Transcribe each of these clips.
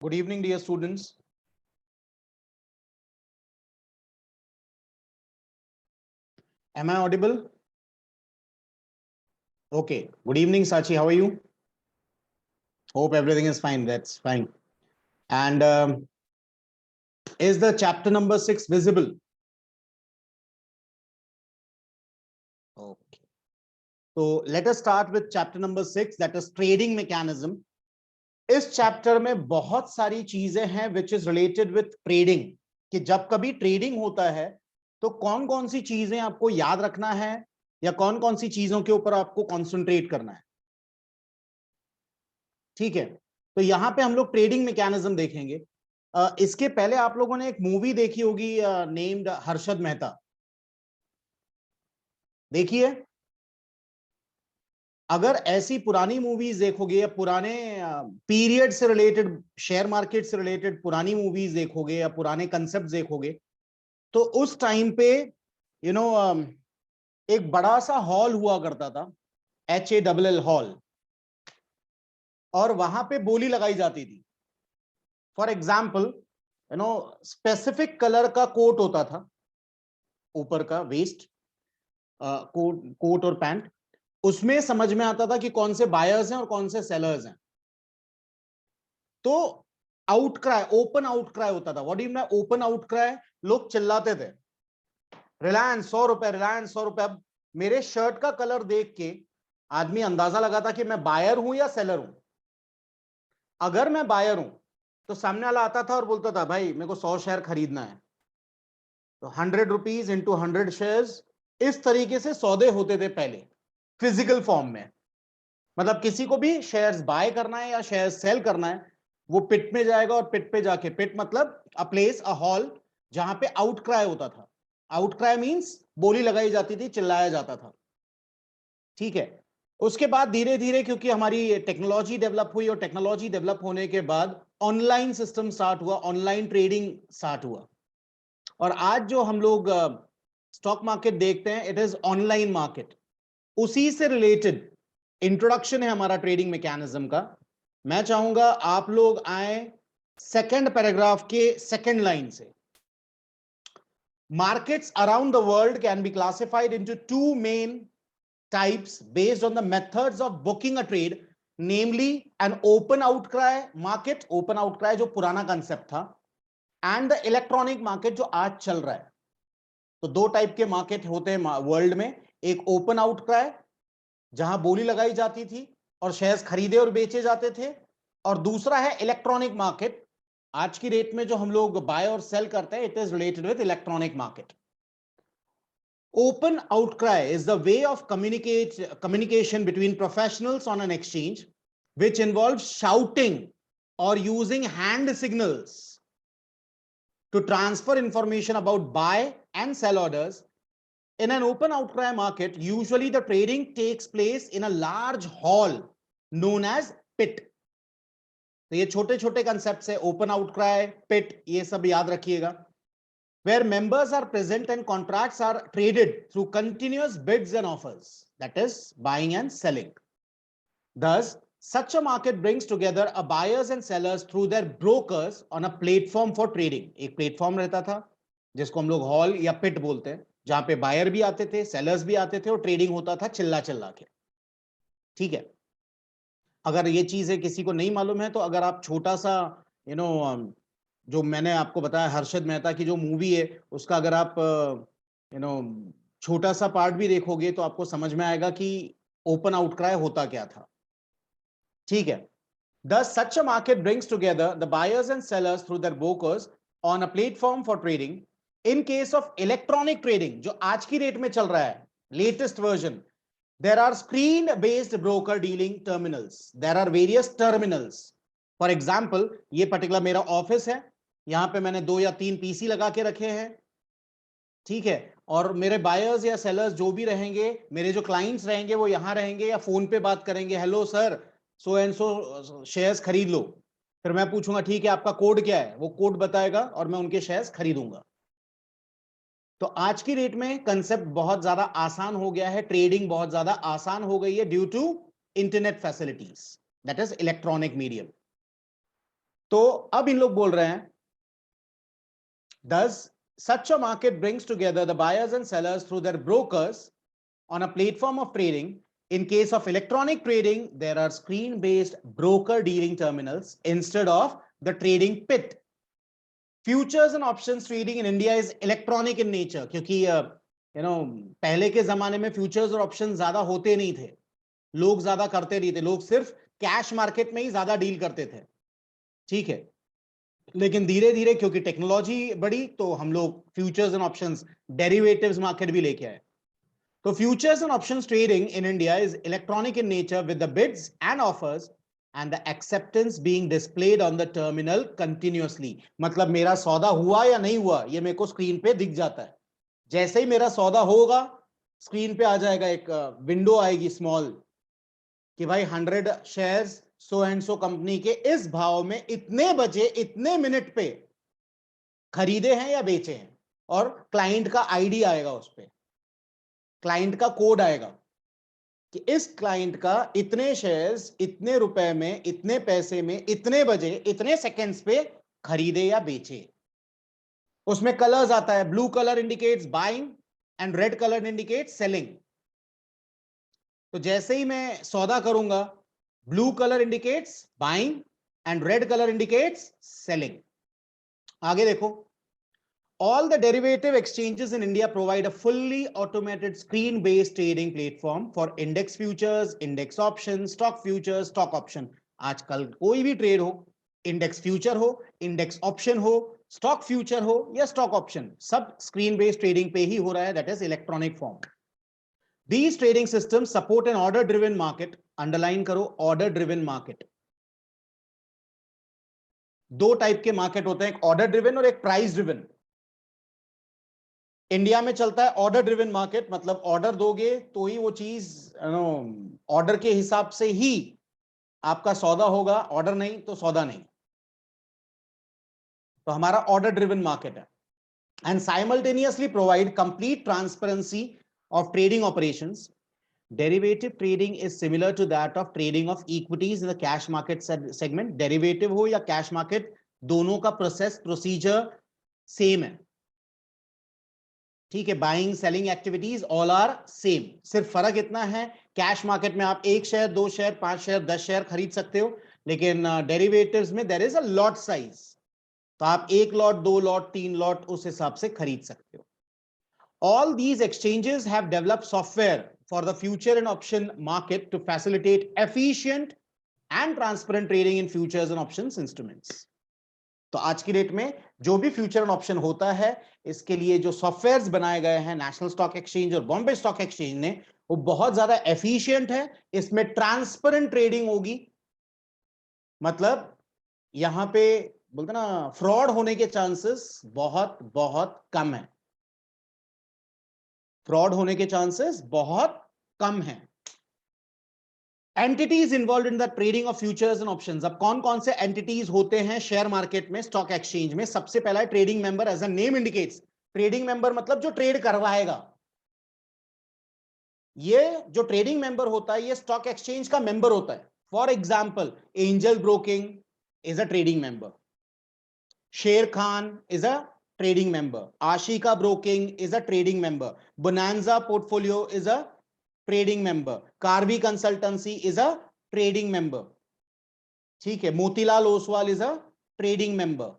Good evening, dear students. Am I audible? Okay. Good evening, Sachi. How are you? Hope everything is fine. That's fine. And is the chapter number 6 visible? Okay. So let us start with chapter number 6, that is trading mechanism. इस chapter में बहुत सारी चीजें हैं which is related with trading, कि जब कभी trading होता है तो कौन कौन सी चीजें आपको याद रखना है या कौन कौन सी चीजों के ऊपर आपको कॉन्सेंट्रेट करना है. ठीक है, तो यहां पे हम लोग ट्रेडिंग मैकेनिज्म देखेंगे. इसके पहले आप लोगों ने एक मूवी देखी होगी नेम्ड हर्षद मेहता. देखिए, अगर ऐसी पुरानी मूवीज देखोगे या पुराने पीरियड से रिलेटेड, शेयर मार्केट से रिलेटेड पुरानी मूवीज देखोगे या पुराने कंसेप्ट देखोगे, तो उस टाइम पे एक बड़ा सा हॉल हुआ करता था, HALL हॉल, और वहां पे बोली लगाई जाती थी. फॉर एग्जाम्पल, स्पेसिफिक कलर का कोट होता था, ऊपर का वेस्ट कोट और पैंट, उसमें समझ में आता था कि कौन से बायर्स हैं और कौन से सेलर्स हैं. तो आउटक्राई, ओपन आउटक्राई होता था. What do you mean open outcry? लोग चिल्लाते थे, रिलायंस 100 रुपए, रिलायंस 100 रुपए. अब मेरे शर्ट का कलर देख के आदमी अंदाजा लगाता कि मैं बायर हूं या सेलर हूं. अगर मैं बायर हूं तो सामने वाला आता था और बोलता था, भाई मेरे को 100 शेयर खरीदना है, तो 100 रुपीज इंटू 100 शेयर्स. इस तरीके से सौदे होते थे पहले फिजिकल फॉर्म में. मतलब किसी को भी शेयर्स बाय करना है या शेयर्स सेल करना है, वो पिट में जाएगा और पिट पे जाके, पिट मतलब अ प्लेस, अ हॉल, जहां पे आउटक्राई होता था. आउटक्राई मींस बोली लगाई जाती थी, चिल्लाया जाता था. ठीक है, उसके बाद धीरे धीरे क्योंकि हमारी टेक्नोलॉजी डेवलप हुई और टेक्नोलॉजी डेवलप होने के बाद ऑनलाइन सिस्टम स्टार्ट हुआ, ऑनलाइन ट्रेडिंग स्टार्ट हुआ. और आज जो हम लोग स्टॉक मार्केट देखते हैं, इट इज ऑनलाइन मार्केट. उसी से रिलेटेड इंट्रोडक्शन है हमारा ट्रेडिंग मैकेनिज्म का. मैं चाहूंगा आप लोग आए सेकंड पैराग्राफ के सेकंड लाइन से. Markets around the world can be classified into two main types based on the methods of booking a trade, namely an open outcry market, open outcry जो पुराना कंसेप्ट था, and the electronic market जो आज चल रहा है. तो दो टाइप के मार्केट होते हैं वर्ल्ड में. एक ओपन आउटक्राई जहां बोली लगाई जाती थी और शेयर्स खरीदे और बेचे जाते थे, और दूसरा है इलेक्ट्रॉनिक मार्केट. आज की रेट में जो हम लोग बाय और सेल करते हैं, it is related with electronic market. Open outcry is the way of communication between professionals on an exchange, which involves shouting or using hand signals to transfer information about buy and sell orders. In an open outcry market, usually the trading takes place in a large hall known as pit. तो ये छोटे छोटे concepts है, open outcry, पिट, ये सब याद रखिएगा. Where members are present and contracts are traded through continuous bids and offers, that is buying and selling. Thus, such a market brings together a buyers and sellers through their brokers on a platform for trading. एक platform रहता था जिसको हम लोग hall या पिट बोलते हैं, जहां पे बायर भी आते थे, सेलर्स भी आते थे और ट्रेडिंग होता था चिल्ला चिल्ला के. ठीक है, अगर ये चीजें किसी को नहीं मालूम है तो अगर आप छोटा सा जो मैंने आपको बताया हर्षद मेहता की जो मूवी है, उसका अगर आप छोटा सा पार्ट भी देखोगे तो आपको समझ में आएगा कि ओपन आउटक्राई होता क्या था. ठीक है, thus such a market brings together the buyers and sellers through their brokers on a platform for trading. In case of electronic trading, जो आज की रेट में चल रहा है, latest version, there are screen based broker dealing terminals. There are various terminals. For example, ये particular मेरा office है, यहां पे मैंने 2 या 3 पीसी लगा के रखे हैं. ठीक है, और मेरे बायर्स या सेलर्स जो भी रहेंगे, मेरे जो क्लाइंट्स रहेंगे, वो यहां रहेंगे या फोन पे बात करेंगे, hello sir, so and so shares खरीद लो. फिर मैं पूछूंगा ठीक है आपका कोड क्या है, वो कोड बताएगा और मैं उनके शेयर्स खरीदूंगा. तो आज की रेट में कंसेप्ट बहुत ज्यादा आसान हो गया है, ट्रेडिंग बहुत ज्यादा आसान हो गई है due to internet facilities, that is electronic medium. तो अब इन लोग बोल रहे हैं, does such a market brings together the buyers and sellers through their brokers on a platform of trading. In case of electronic trading, there are screen based broker dealing terminals instead of the trading pit. Futures and options trading in India is electronic in nature, क्योंकि पहले के जमाने में futures और option ज्यादा होते नहीं थे, लोग ज्यादा करते नहीं थे, लोग सिर्फ कैश मार्केट में ही ज्यादा डील करते थे, ठीक है। लेकिन धीरे धीरे क्योंकि टेक्नोलॉजी बढ़ी तो हम लोग futures and options derivatives market भी लेके आए। तो futures and options trading in India is electronic in nature with the bids and offers and the acceptance being displayed on the terminal continuously. मतलब मेरा सौदा हुआ या नहीं हुआ ये मेरे को स्क्रीन पे दिख जाता है। जैसे ही मेरा सौदा होगा स्क्रीन पे आ जाएगा, एक विंडो आएगी स्मॉल कि भाई 100 shares so and so company के इस भाव में इतने बजे इतने मिनट पे खरीदे हैं या बेचे हैं, और क्लाइंट का आईडी आएगा, उस पे क्लाइंट का कोड आएगा कि इस क्लाइंट का इतने शेयर्स इतने रुपए में इतने पैसे में इतने बजे इतने सेकंड्स पे खरीदे या बेचे। उसमें कलर्स आता है, blue colour indicates buying and red colour indicates selling. तो जैसे ही मैं सौदा करूंगा blue colour indicates buying and red colour indicates selling. आगे देखो, all the derivative exchanges in India provide a fully automated screen-based trading platform for index futures, index options, stock futures, stock option. आजकल कोई भी trade हो, index future हो, index option हो, stock future हो या स्टॉक ऑप्शन, सब screen based trading पे ही हो रहा है, that is electronic form. These trading systems support an order driven market. Underline करो, ऑर्डर ड्रिवन मार्केट। दो टाइप के मार्केट होते हैं, एक ऑर्डर ड्रिवन और एक प्राइस ड्रिवन। इंडिया में चलता है ऑर्डर ड्रिवन मार्केट, मतलब ऑर्डर दोगे तो ही वो चीज ऑर्डर के हिसाब से ही आपका सौदा होगा, ऑर्डर नहीं तो सौदा नहीं। तो हमारा ऑर्डर ड्रिवन मार्केट है and simultaneously provide complete transparency of trading operations. Derivative trading is similar to that of trading of equities in the cash market segment. Derivative हो या कैश मार्केट, दोनों का प्रोसेस प्रोसीजर सेम है, ठीक है। Buying selling activities all are same, सिर्फ फर्क इतना है कैश मार्केट में आप 1 शेयर 2 शेयर 5 शेयर 10 शेयर खरीद सकते हो, लेकिन डेरिवेटिव्स में there is a lot size, तो आप 1 लॉट 2 लॉट 3 लॉट उस हिसाब से खरीद सकते हो। All these exchanges have developed software for the future and option market to facilitate efficient and transparent trading in futures and options instruments. तो आज की डेट में जो भी फ्यूचर एंड ऑप्शन होता है, इसके लिए जो सॉफ्टवेयर्स बनाए गए हैं नेशनल स्टॉक एक्सचेंज और बॉम्बे स्टॉक एक्सचेंज ने, वो बहुत ज्यादा एफिशिएंट है। इसमें ट्रांसपेरेंट ट्रेडिंग होगी, मतलब यहां पे बोलते ना फ्रॉड होने के चांसेस बहुत बहुत कम है, फ्रॉड होने के चांसेस बहुत कम है। Entities involve in the trading of futures and options. अब कौन कौन से एंटिटीज होते हैं शेयर मार्केट में, स्टॉक एक्सचेंज में? सबसे पहला है trading member, as a name indicates. Trading member मतलब जो ट्रेड करवाएगा। ये जो ट्रेडिंग मेंबर होता है ये स्टॉक एक्सचेंज का मेंबर होता है। For example Angel Broking is a trading member, Sharekhan is a trading member, Ashika Broking is a trading member, Bonanza Portfolio is a trading member, Karvi Consultancy is a trading member, ठीक है, Motilal Oswal is a trading member।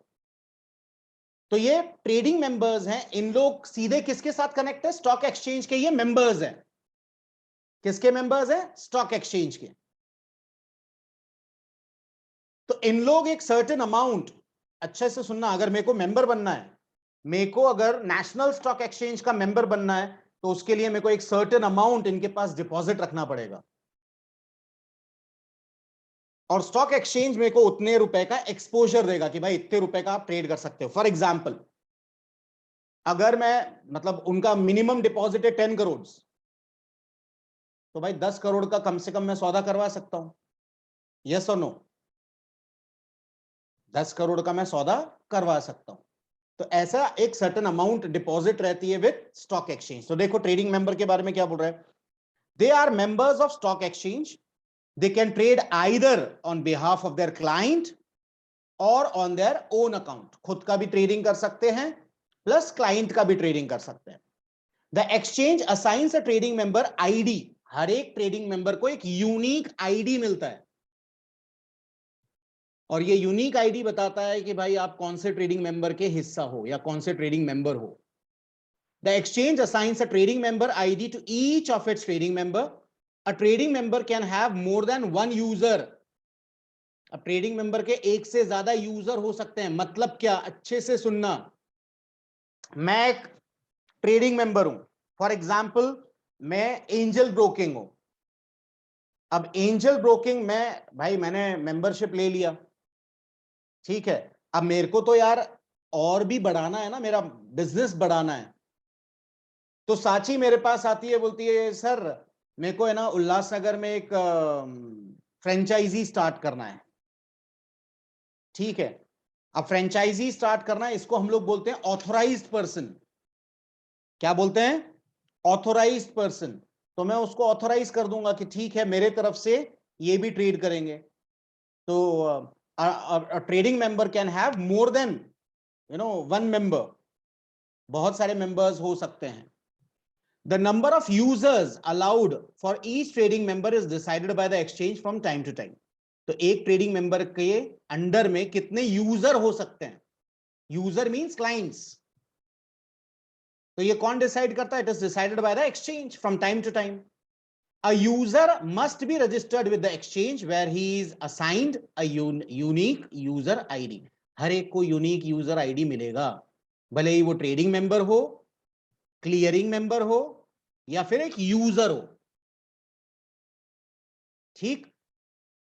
तो ये trading members हैं, इन लोग सीधे किसके साथ connect है? स्टॉक एक्सचेंज के ये मेंबर्स हैं। किसके मेंबर्स हैं? स्टॉक एक्सचेंज के। तो इन लोग एक सर्टेन अमाउंट, अच्छे से सुनना, अगर मेरे को मेंबर बनना है, मेरे को अगर नेशनल स्टॉक एक्सचेंज का मेंबर बनना है, तो उसके लिए मेरे को एक सर्टेन अमाउंट इनके पास डिपॉजिट रखना पड़ेगा, और स्टॉक एक्सचेंज मेरे को उतने रुपए का एक्सपोजर देगा कि भाई इतने रुपए का आप ट्रेड कर सकते हो। फॉर एग्जाम्पल अगर मैं, मतलब उनका मिनिमम डिपॉजिट है 10 करोड़, तो भाई 10 करोड़ का कम से कम मैं सौदा करवा सकता हूं, यस और नो? 10 करोड़ का मैं सौदा करवा सकता हूं। तो ऐसा एक सर्टेन अमाउंट डिपॉजिट रहती है विद स्टॉक एक्सचेंज। तो देखो ट्रेडिंग मेंबर के बारे में क्या बोल रहा है, they are members of stock exchange, they can trade either on behalf of their client or on their own account, खुद का भी ट्रेडिंग कर सकते हैं प्लस क्लाइंट का भी ट्रेडिंग कर सकते हैं। The exchange assigns a trading member ID, हर एक ट्रेडिंग मेंबर को एक यूनिक आईडी मिलता है और ये यूनिक आईडी बताता है कि भाई आप कौन से ट्रेडिंग मेंबर के हिस्सा हो या कौन से ट्रेडिंग मेंबर हो। The exchange assigns a trading member ID to each of its trading member. A trading member can have more than one user. अब ट्रेडिंग मेंबर के एक से ज्यादा यूजर हो सकते हैं। मतलब क्या, अच्छे से सुनना। मैं एक ट्रेडिंग मेंबर हूं, फॉर एग्जाम्पल मैं एंजल ब्रोकिंग हूं। अब एंजल ब्रोकिंग में भाई मैंने मेंबरशिप ले लिया, ठीक है। अब मेरे को तो यार और भी बढ़ाना है ना, मेरा बिजनेस बढ़ाना है। तो साची मेरे पास आती है, बोलती है सर मेरे को है ना उल्लासनगर में एक फ्रेंचाइजी स्टार्ट करना है, ठीक है। अब फ्रेंचाइजी स्टार्ट करना है, इसको हम लोग बोलते हैं ऑथोराइज्ड पर्सन। क्या बोलते हैं? Authorised person. तो मैं उसको ऑथोराइज कर दूंगा कि ठीक है मेरे तरफ से ये भी ट्रेड करेंगे। तो trading member can have more than one member, बहुत सारे मेंबर्स हो सकते हैं। The number of users allowed for each trading member is decided by the exchange from time to time. तो एक ट्रेडिंग मेंबर के अंडर में कितने यूजर हो सकते हैं? User means clients. तो ये कौन डिसाइड करता है? It is decided by the exchange from time to time. A user must be registered with the exchange where he is assigned a unique user ID. हर एक को यूनिक यूजर आईडी मिलेगा, भले ही वो ट्रेडिंग मेंबर हो, clearing member हो या फिर एक यूजर हो, ठीक।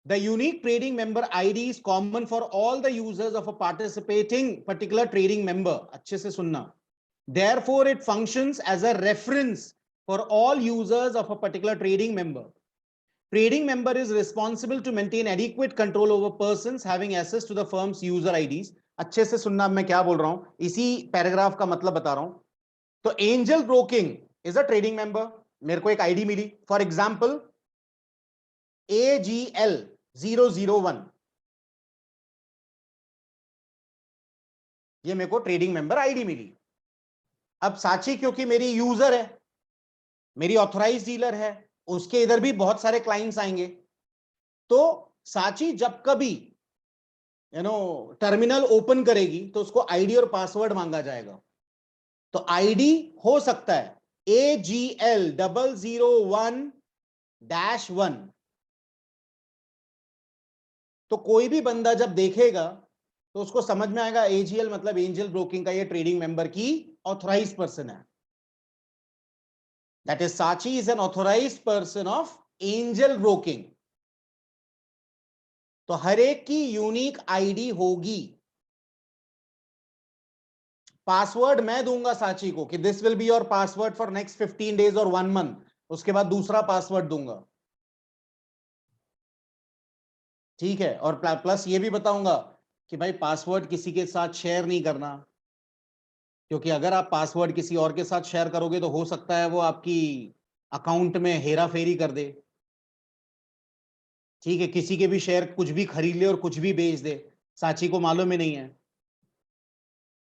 The unique trading member ID is common for all the users of a participating particular trading member. अच्छे से सुनना। Therefore, it functions as a reference for all users of a particular trading member. Trading member is responsible to maintain adequate control over persons having access to the firm's user IDs. अच्छे से सुनना, मैं क्या बोल रहा हूं, इसी paragraph का मतलब बता रहा हूं। तो Angel Broking is a trading member, मेरे को एक आईडी मिली, फॉर एग्जाम्पल AGL 001, ये मेरे को ट्रेडिंग मेंबर आईडी मिली। अब साची क्योंकि मेरी यूजर है, मेरी ऑथराइज डीलर है, उसके इधर भी बहुत सारे क्लाइंट्स आएंगे। तो साची जब कभी टर्मिनल ओपन करेगी तो उसको आईडी और पासवर्ड मांगा जाएगा। तो आईडी हो सकता है AGL 001-1। तो कोई भी बंदा जब देखेगा तो उसको समझ में आएगा AGL मतलब एंजल ब्रोकिंग का ये ट्रेडिंग मेंबर की ऑथराइज पर्सन है। दैट इज साची is an authorised person of angel broking. तो हर एक की यूनिक आईडी होगी। पासवर्ड मैं दूंगा साची को कि this will be your password for next 15 days और 1 मंथ, उसके बाद दूसरा पासवर्ड दूंगा, ठीक है। और प्लस ये भी बताऊंगा कि भाई पासवर्ड किसी के साथ शेयर नहीं करना, क्योंकि अगर आप पासवर्ड किसी और के साथ शेयर करोगे तो हो सकता है वो आपकी अकाउंट में हेरा फेरी कर दे, ठीक है। किसी के भी शेयर कुछ भी खरीद ले और कुछ भी बेच दे, साची को मालूम ही नहीं है।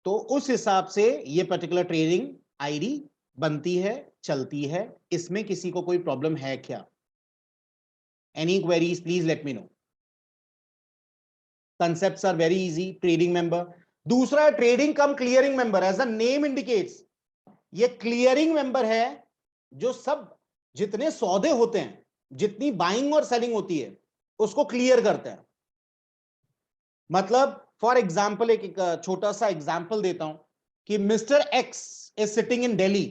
तो उस हिसाब से ये पर्टिकुलर ट्रेडिंग आईडी बनती है, चलती है। इसमें किसी को कोई प्रॉब्लम है क्या? Any queries please let me know. Concepts are very easy. Trading member, दूसरा trading cum clearing member. As the name indicates, ये क्लियरिंग मेंबर है जो सब जितने सौदे होते हैं, जितनी बाइंग और सेलिंग होती है, उसको क्लियर करता है। मतलब फॉर एग्जाम्पल एक छोटा सा एग्जाम्पल देता हूं कि mister x is sitting in Delhi,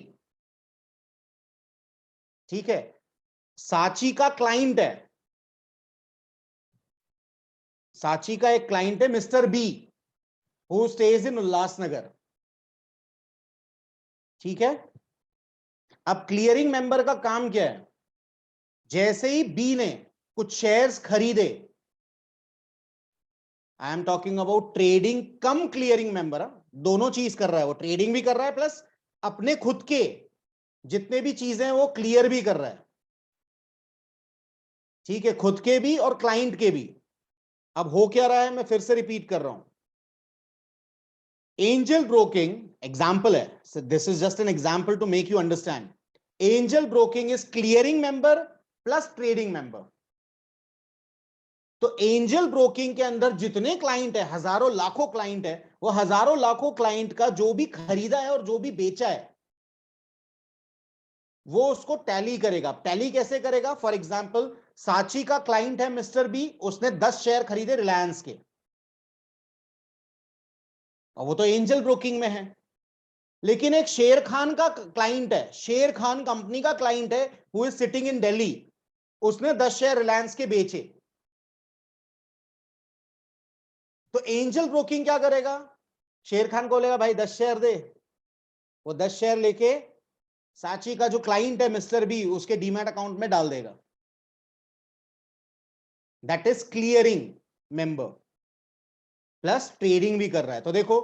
ठीक है। साची का क्लाइंट है, साची का एक क्लाइंट है मिस्टर बी हु स्टेज इन उल्लासनगर, ठीक है। अब क्लियरिंग मेंबर का काम क्या है? जैसे ही बी ने कुछ शेयर्स खरीदे, आई am talking about trading cum clearing member, दोनों चीज कर रहा है वो, ट्रेडिंग भी कर रहा है प्लस अपने खुद के जितने भी चीजें हैं वो क्लियर भी कर रहा है, ठीक है, खुद के भी और क्लाइंट के भी। अब हो क्या रहा है, मैं फिर से रिपीट कर रहा हूं. एंजल ब्रोकिंग एग्जाम्पल है, this is just an example to make you understand. Angel Broking is clearing member plus trading member. तो एंजल ब्रोकिंग के अंदर जितने क्लाइंट है, हजारों लाखों क्लाइंट है, वो हजारों लाखों क्लाइंट का जो भी खरीदा है और जो भी बेचा है वो उसको टैली करेगा. टैली कैसे करेगा? फॉर एग्जाम्पल, साची का क्लाइंट है मिस्टर बी, उसने 10 शेयर खरीदे रिलायंस के, और वो तो एंजल ब्रोकिंग में है. लेकिन एक शेर खान का क्लाइंट है, शेर खान कंपनी का क्लाइंट है, who is sitting in Delhi, उसने 10 शेयर रिलायंस के बेचे. तो एंजल ब्रोकिंग क्या करेगा? शेर खान को बोलेगा भाई 10 शेयर दे, वो 10 शेयर लेके साची का जो क्लाइंट है मिस्टर बी, उसके डीमैट अकाउंट में डाल देगा. That is clearing member, plus trading भी कर रहा है. तो देखो,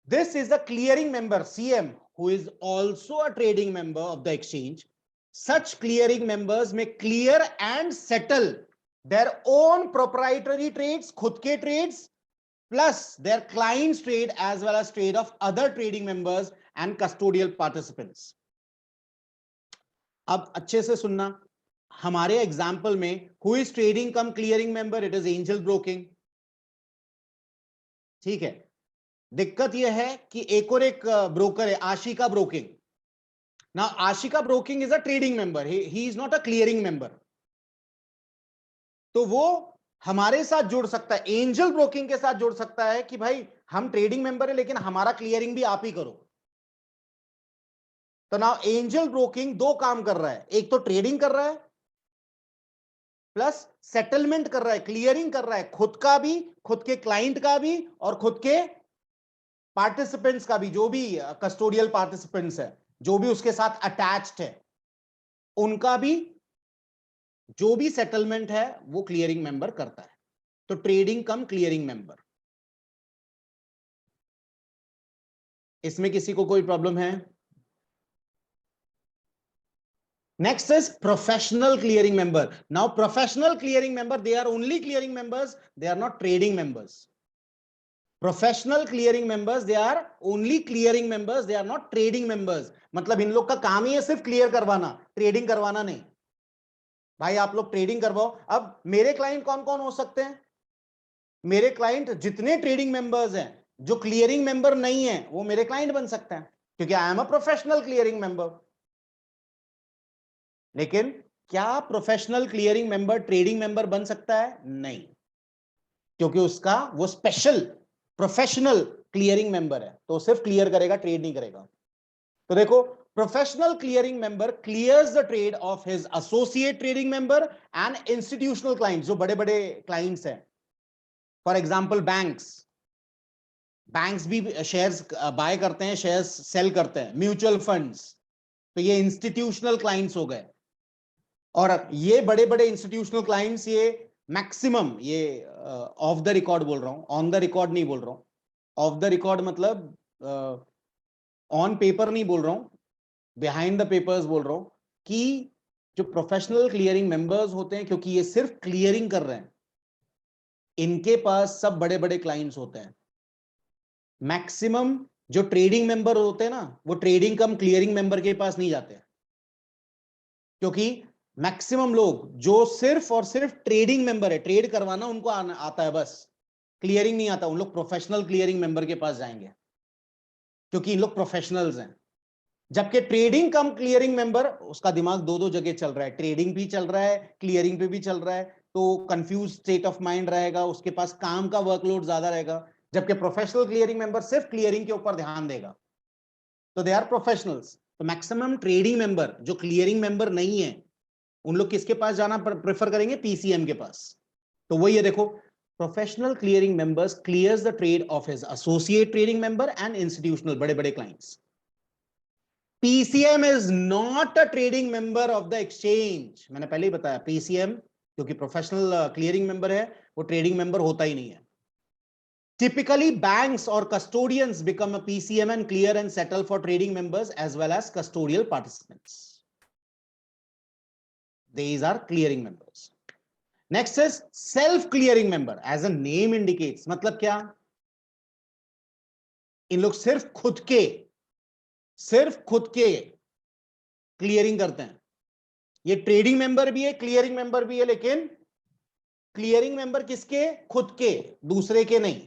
this is the clearing member CM, who is also a trading member of the exchange. Such clearing members may clear and settle their own proprietary trades, खुद के trades, plus their clients trade as well as trade of other trading members and custodial participants. अब अच्छे से सुनना, हमारे example में who is trading come clearing member, it is angel broking. ठीक है. दिक्कत यह है कि एक और एक ब्रोकर है, आशिका ब्रोकिंग. ना Ashika broking is a trading member, he is not a clearing member. तो वो हमारे साथ जुड़ सकता है, एंजल ब्रोकिंग के साथ जुड़ सकता है कि भाई हम ट्रेडिंग मेंबर है लेकिन हमारा क्लियरिंग भी आप ही करो. तो ना एंजल ब्रोकिंग दो काम कर रहा है, एक तो ट्रेडिंग कर रहा है प्लस सेटलमेंट कर रहा है, क्लियरिंग कर रहा है, खुद का भी, खुद के क्लाइंट का भी, और खुद के पार्टिसिपेंट्स का भी, जो भी कस्टोडियल पार्टिसिपेंट्स है, जो भी उसके साथ अटैच्ड है, उनका भी जो भी सेटलमेंट है वो क्लियरिंग मेंबर करता है. तो ट्रेडिंग कम क्लियरिंग मेंबर. इसमें किसी को कोई प्रॉब्लम है? Next is professional clearing member. Now professional clearing member, they are only clearing members, they are not trading members. Professional clearing members, they are only clearing members, they are not trading members. मतलब इन लोग का काम ही है सिर्फ clear करवाना, trading करवाना नहीं. भाई आप लोग ट्रेडिंग करवाओ. अब मेरे क्लाइंट कौन कौन हो सकते हैं? मेरे क्लाइंट जितने ट्रेडिंग मेंबर्स हैं, जो क्लियरिंग मेंबर नहीं है, वो मेरे क्लाइंट बन सकते हैं, क्योंकि I am a professional clearing member. लेकिन क्या professional clearing member trading member बन सकता है? नहीं, क्योंकि उसका वो स्पेशल प्रोफेशनल क्लियरिंग मेंबर है, तो सिर्फ क्लियर करेगा, ट्रेड नहीं करेगा. तो देखो, professional clearing member clears the trade off his associate trading member and institutional clients, जो बड़े बड़े क्लाइंट्स हैं. फॉर एग्जांपल बैंक्स, बैंक्स भी शेयर्स बाय करते हैं, शेयर्स सेल करते हैं. म्यूचुअल फंड्स, तो ये इंस्टीट्यूशनल क्लाइंट्स हो गए. और ये बड़े बड़े इंस्टीट्यूशनल क्लाइंट्स, ये मैक्सिमम, ये ऑफ द रिकॉर्ड बोल रहा हूं, ऑन द रिकॉर्ड नहीं बोल रहा हूं. ऑफ द रिकॉर्ड मतलब ऑन पेपर नहीं बोल रहा हूं, बिहाइंड द पेपर्स बोल रहा हूं, कि जो प्रोफेशनल क्लियरिंग मेंबर्स होते हैं, क्योंकि ये सिर्फ क्लियरिंग कर रहे हैं, इनके पास सब बड़े बड़े क्लाइंट्स होते हैं. मैक्सिमम जो ट्रेडिंग मेंबर होते हैं ना, वो ट्रेडिंग कम क्लियरिंग मेंबर के पास नहीं जाते, क्योंकि मैक्सिमम लोग जो सिर्फ और सिर्फ ट्रेडिंग मेंबर है, ट्रेड करवाना उनको आता है बस, क्लियरिंग नहीं आता, उन लोग प्रोफेशनल क्लियरिंग मेंबर के पास जाएंगे, क्योंकि इन लोग प्रोफेशनल्स हैं. जबकि ट्रेडिंग कम क्लियरिंग मेंबर, उसका दिमाग दो दो जगह चल रहा है, ट्रेडिंग भी चल रहा है, क्लियरिंग पे भी चल रहा है, तो कंफ्यूज स्टेट ऑफ माइंड रहेगा, उसके पास काम का वर्कलोड ज्यादा रहेगा. जबकि प्रोफेशनल क्लियरिंग मेंबर सिर्फ क्लियरिंग के ऊपर ध्यान देगा. तो दे आर प्रोफेशनल्स. तो मैक्सिमम ट्रेडिंग मेंबर जो क्लियरिंग मेंबर नहीं है, उन लोग किसके पास जाना प्रेफर करेंगे? पीसीएम के पास. तो वही है, देखो, professional clearing members clears the trade off his associate trading member and institutional, बड़े बड़े clients. PCM is not a trading member of the exchange. मैंने पहले ही बताया, पीसीएम क्योंकि प्रोफेशनल क्लियरिंग मेंबर है, वो ट्रेडिंग मेंबर होता ही नहीं है. Typically, banks or custodians become a PCM and clear and settle for trading members as well as custodial participants. These are clearing members. Next is self clearing member, as a name indicates, मतलब क्या, इन लोग सिर्फ खुद के clearing करते हैं। ये trading member भी है, क्लियरिंग मेंबर भी है, लेकिन क्लियरिंग मेंबर किसके, खुद के, दूसरे के नहीं।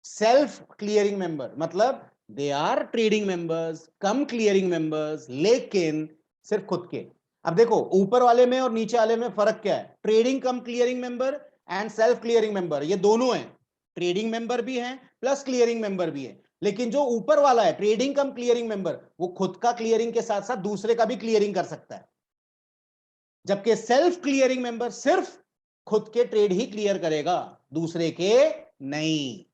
सेल्फ क्लियरिंग मेंबर मतलब they are trading members cum clearing members, लेकिन सिर्फ खुद के। अब देखो ऊपर वाले में और नीचे वाले में फर्क क्या है, trading cum clearing member and self clearing member, ये दोनों हैं, ट्रेडिंग मेंबर भी हैं प्लस क्लियरिंग मेंबर भी है। लेकिन जो ऊपर वाला है ट्रेडिंग कम क्लियरिंग मेंबर, वो खुद का क्लियरिंग के साथ साथ दूसरे का भी क्लियरिंग कर सकता है, जबकि सेल्फ क्लियरिंग मेंबर सिर्फ खुद के ट्रेड ही क्लियर करेगा, दूसरे के नहीं।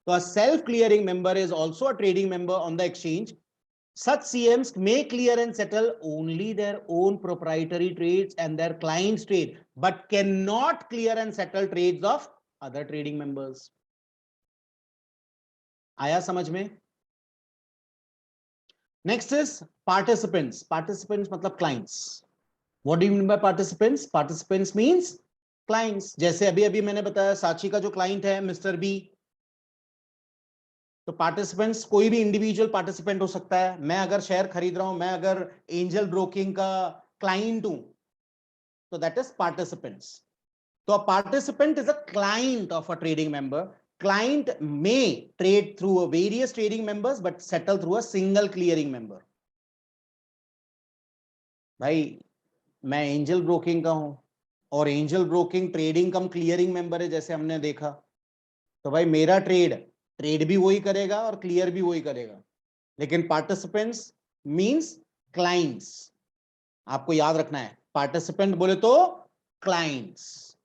So a self-clearing member is also a trading member on the exchange. Such CMs may clear and settle only their own proprietary trades and their clients' trade, but cannot clear and settle trades of other trading members. आया समझ में? Next is participants. Participants मतलब clients. What do you mean by participants? Participants means clients. जैसे अभी अभी मैंने बताया साक्षी का जो client है मिस्टर बी, तो पार्टिसिपेंट्स कोई भी इंडिविजुअल पार्टिसिपेंट हो सकता है। मैं अगर शेयर खरीद रहा हूं, मैं अगर एंजल ब्रोकिंग का क्लाइंट हूं, तो दैट इज पार्टिसिपेंट्स। तो a participant is a client of a trading member. Client may trade through various trading members but settle through a single clearing member. भाई मैं एंजल ब्रोकिंग का हूं और Angel Broking trading cum clearing member है जैसे हमने देखा, तो भाई मेरा ट्रेड भी वही करेगा और क्लियर भी वही करेगा, लेकिन पार्टिसिपेंट्स मींस क्लाइंट्स। आपको याद रखना है, पार्टिसिपेंट बोले तो clients.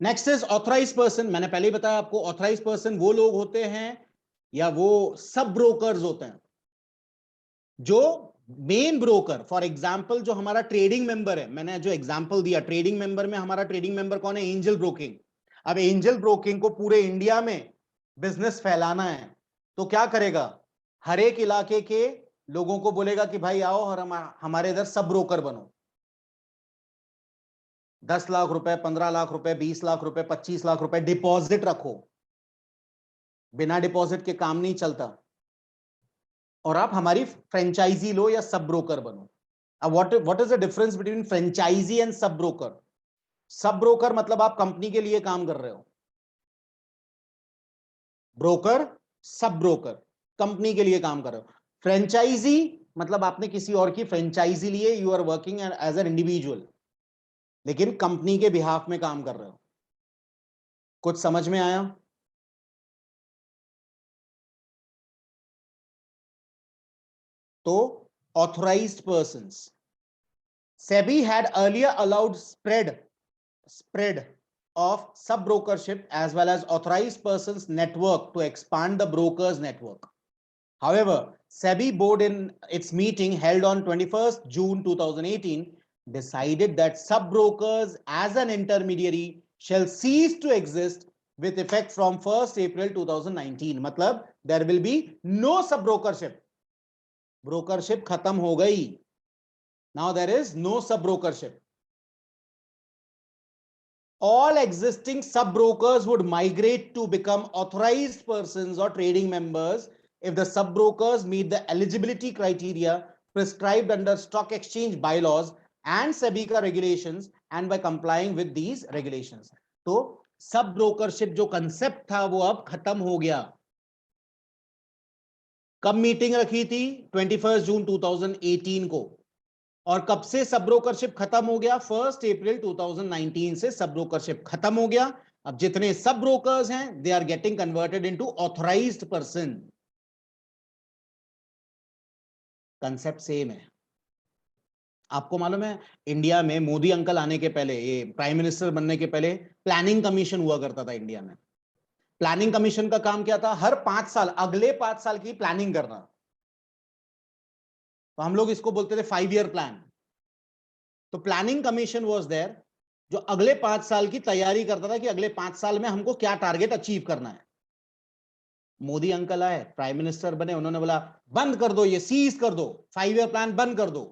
Next is authorised person. मैंने पहले ही बताया आपको, ऑथराइज्ड पर्सन वो लोग होते हैं या वो सब ब्रोकर्स होते हैं जो मेन ब्रोकर, फॉर एग्जांपल जो हमारा ट्रेडिंग मेंबर है, मैंने जो एग्जांपल दिया ट्रेडिंग मेंबर में, हमारा ट्रेडिंग मेंबर कौन है, एंजल ब्रोकिंग। अब एंजल ब्रोकिंग को पूरे इंडिया में बिजनेस फैलाना है, तो क्या करेगा, हर एक इलाके के लोगों को बोलेगा कि भाई आओ और हमारे इधर सब ब्रोकर बनो। 10 लाख रुपए, 15 लाख रुपए, 20 लाख रुपए, 25 लाख रुपए डिपॉजिट रखो, बिना डिपॉजिट के काम नहीं चलता, और आप हमारी फ्रेंचाइजी लो या सब ब्रोकर बनो। अब what is the difference between franchisee and sub broker? Sub broker मतलब आप कंपनी के लिए काम कर रहे हो, ब्रोकर सब ब्रोकर कंपनी के लिए काम कर रहे हो। फ्रेंचाइजी मतलब आपने किसी और की फ्रेंचाइजी लिए, you are working as an individual, लेकिन कंपनी के बिहाफ में काम कर रहे हो। कुछ समझ में आया? तो authorized persons, SEBI had earlier allowed spread of sub brokership as well as authorized persons network to expand the brokers network. However, SEBI board in its meeting held on 21st June 2018 decided that sub brokers as an intermediary shall cease to exist with effect from 1st April 2019. मतलब there will be no sub brokership. Brokership खत्म हो गई, now there is no सब brokership. All existing sub brokers would migrate to become authorized persons or trading members if the sub brokers meet the eligibility criteria prescribed under stock exchange bylaws and SEBI का regulations and by complying with these regulations. तो सब brokership जो concept था वो अब खत्म हो गया। कब मीटिंग रखी थी? 21 जून 2018 को। और कब से सब ब्रोकरशिप खत्म हो गया? 1 अप्रैल 2019 से सब ब्रोकरशिप खत्म हो गया। अब जितने सब ब्रोकर्स हैं they are getting converted into authorised person. Concept same है। आपको मालूम है इंडिया में मोदी अंकल आने के पहले, ये प्राइम मिनिस्टर बनने के पहले प्लानिंग कमीशन हुआ करता था इंडिया में। प्लानिंग कमीशन का काम क्या था? हर 5 साल, अगले 5 साल की प्लानिंग करना। तो हम लोग इसको बोलते थे 5 ईयर प्लान। तो प्लानिंग कमीशन वाज देयर जो अगले 5 साल की तैयारी करता था कि अगले 5 साल में हमको क्या टारगेट अचीव करना है। मोदी अंकल आए, प्राइम मिनिस्टर बने, उन्होंने बोला बंद कर दो, ये सीज कर दो, 5 ईयर प्लान बंद कर दो।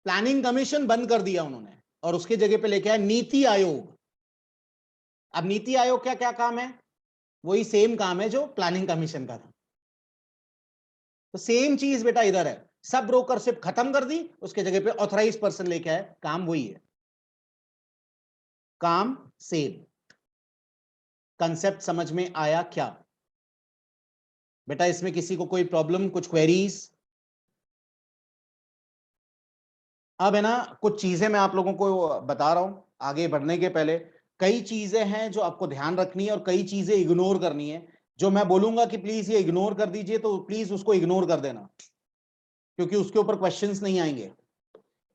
प्लानिंग कमीशन बंद कर दिया उन्होंने और उसके जगह पे लेके आया नीति आयोग। अब नीति आयोग का क्या काम है? वही सेम काम है जो प्लानिंग कमीशन का था। तो सेम चीज बेटा इधर है, सब ब्रोकरशिप खत्म कर दी, उसके जगह पे ऑथराइज पर्सन लेके आए, काम वही है, काम सेम। कंसेप्ट समझ में आया क्या बेटा? इसमें किसी को कोई प्रॉब्लम, कुछ क्वेरीज? अब है ना, कुछ चीजें मैं आप लोगों को बता रहा हूं आगे बढ़ने के पहले। कई चीजें हैं जो आपको ध्यान रखनी है और कई चीजें इग्नोर करनी है। जो मैं बोलूंगा कि प्लीज ये इग्नोर कर दीजिए, तो प्लीज उसको इग्नोर कर देना, क्योंकि उसके ऊपर क्वेश्चंस नहीं आएंगे।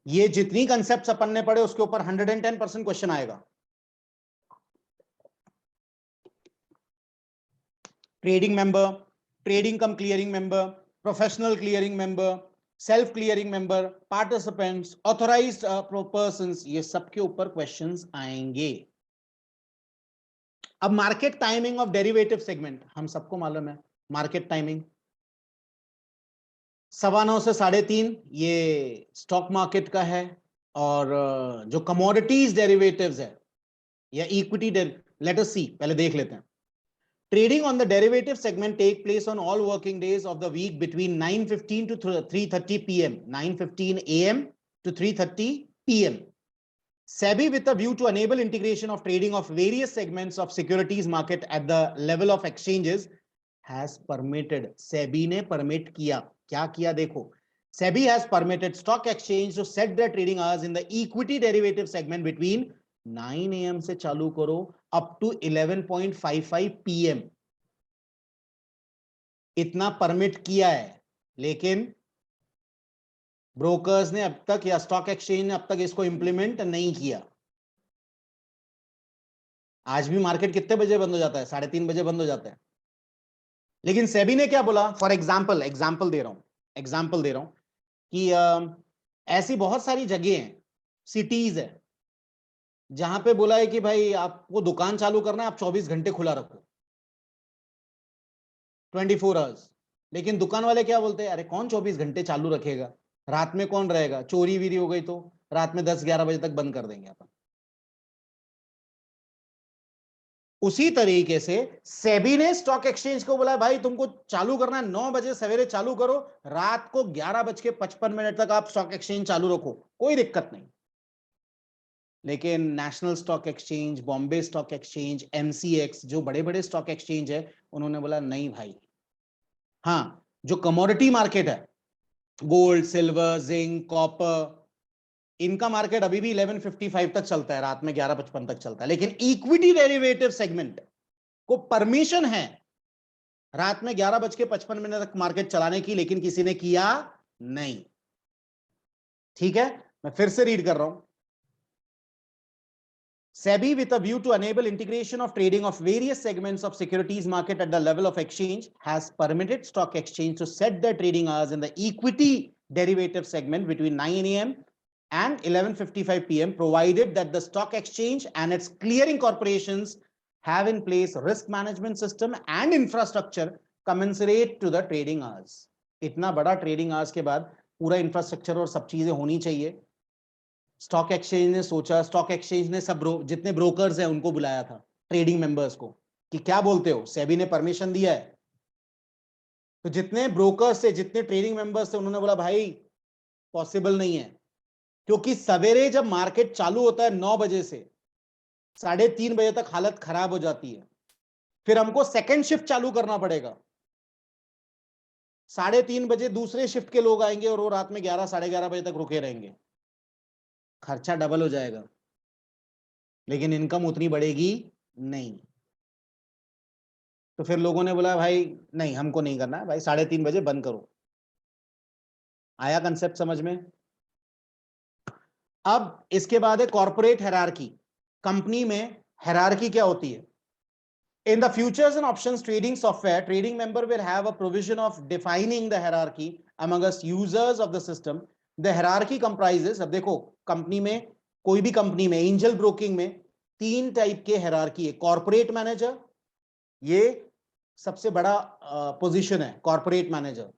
ये जितनी कंसेप्ट्स अपन ने पढ़े उसके ऊपर 110% क्वेश्चन आएगा। Trading member, trading cum clearing member, professional clearing member, self clearing member, participants, authorised persons, ये सबके ऊपर क्वेश्चंस आएंगे। अब market timing of derivative segment, हम सबको मालूम है मार्केट टाइमिंग 9:15 से 3:30 ये स्टॉक मार्केट का है। और जो कमोडिटीज डेरिवेटिव्स है या इक्विटी, लेट अस सी, पहले देख लेते हैं। Trading on the derivative segment take place on all working days of the week between 9:15 to 3:30 p.m. 9:15 a.m. to 3:30 p.m. SEBI, with a view to enable integration of trading of various segments of securities market at the level of exchanges, has permitted, SEBI ने permit किया, क्या किया देखो, SEBI has permitted stock exchange to set their trading hours in the equity derivative segment between 9 a.m. से चालू करो up to 11:55 p.m. इतना permit किया है, लेकिन ब्रोकर्स ने अब तक या स्टॉक एक्सचेंज ने अब तक इसको इंप्लीमेंट नहीं किया। आज भी मार्केट कितने बजे बंद हो जाता है? 3:30 बजे बंद हो जाता है। लेकिन सेबी ने क्या बोला? फॉर एग्जाम्पल दे रहा हूं कि ऐसी बहुत सारी जगह हैं, सिटीज है, जहां पे बोला है कि भाई आपको दुकान चालू करना है, आप 24 घंटे खुला रखो, 24 आवर्स। लेकिन दुकान वाले क्या बोलते हैं? अरे कौन 24 घंटे चालू रखेगा, रात में कौन रहेगा, चोरी वीरी हो गई तो रात में 10-11 बजे तक बंद कर देंगे अपन। उसी तरीके से सेबी ने स्टॉक एक्सचेंज को बोला भाई तुमको चालू करना है 9 बजे सवेरे चालू करो, रात को 11:55 तक आप स्टॉक एक्सचेंज चालू रखो, कोई दिक्कत नहीं। लेकिन national stock exchange, Bombay stock exchange, MCX, जो बड़े बड़े स्टॉक एक्सचेंज है, उन्होंने बोला नहीं भाई। हाँ, जो कमोडिटी मार्केट है, गोल्ड, सिल्वर, जिंक, कॉपर, इनका मार्केट अभी भी 11:55 तक चलता है, रात में 11:55 तक चलता है। लेकिन इक्विटी डेरिवेटिव सेगमेंट को परमिशन है रात में 11:55 तक मार्केट चलाने की, लेकिन किसी ने किया नहीं। ठीक है, मैं फिर से रीड कर रहा हूं। SEBI, with a view to enable integration of trading of various segments of securities market at the level of exchange, has permitted stock exchange to set their trading hours in the equity derivative segment between 9 a.m. and 11:55 p.m. provided that the stock exchange and its clearing corporations have in place risk management system and infrastructure commensurate to the trading hours. इतना बड़ा trading hours के बाद पूरा infrastructure और सब चीजें होनी चाहिए। स्टॉक एक्सचेंज ने सोचा, स्टॉक एक्सचेंज ने सब जितने ब्रोकर्स हैं उनको बुलाया था, ट्रेडिंग मेंबर्स को, कि क्या बोलते हो, सेबी ने परमिशन दिया है। तो जितने ब्रोकर्स थे, जितने ट्रेडिंग मेंबर्स थे, उन्होंने बोला भाई पॉसिबल नहीं है, क्योंकि सवेरे जब मार्केट चालू होता है 9 बजे से 3:30 बजे तक हालत खराब हो जाती है, फिर हमको सेकेंड शिफ्ट चालू करना पड़ेगा। 3:30 बजे दूसरे शिफ्ट के लोग आएंगे और वो रात में 11, 11:30 बजे तक रुके रहेंगे, खर्चा डबल हो जाएगा, लेकिन इनकम उतनी बढ़ेगी नहीं। तो फिर लोगों ने बोला भाई नहीं, हमको नहीं करना है भाई, 3:30 बजे बंद करो। आया कंसेप्ट समझ में? अब इसके बाद है कॉर्पोरेट हायरार्की। कंपनी में हायरार्की क्या होती है? In the futures and options trading software, trading member will have a provision of defining the hierarchy amongst users of the system. The hierarchy comprises, अब देखो कंपनी में, कोई भी कंपनी में, एंजल ब्रोकिंग में 3 टाइप के हायरार्की है। Corporate manager, ये सबसे बड़ा पोजीशन है, कॉर्पोरेट मैनेजर,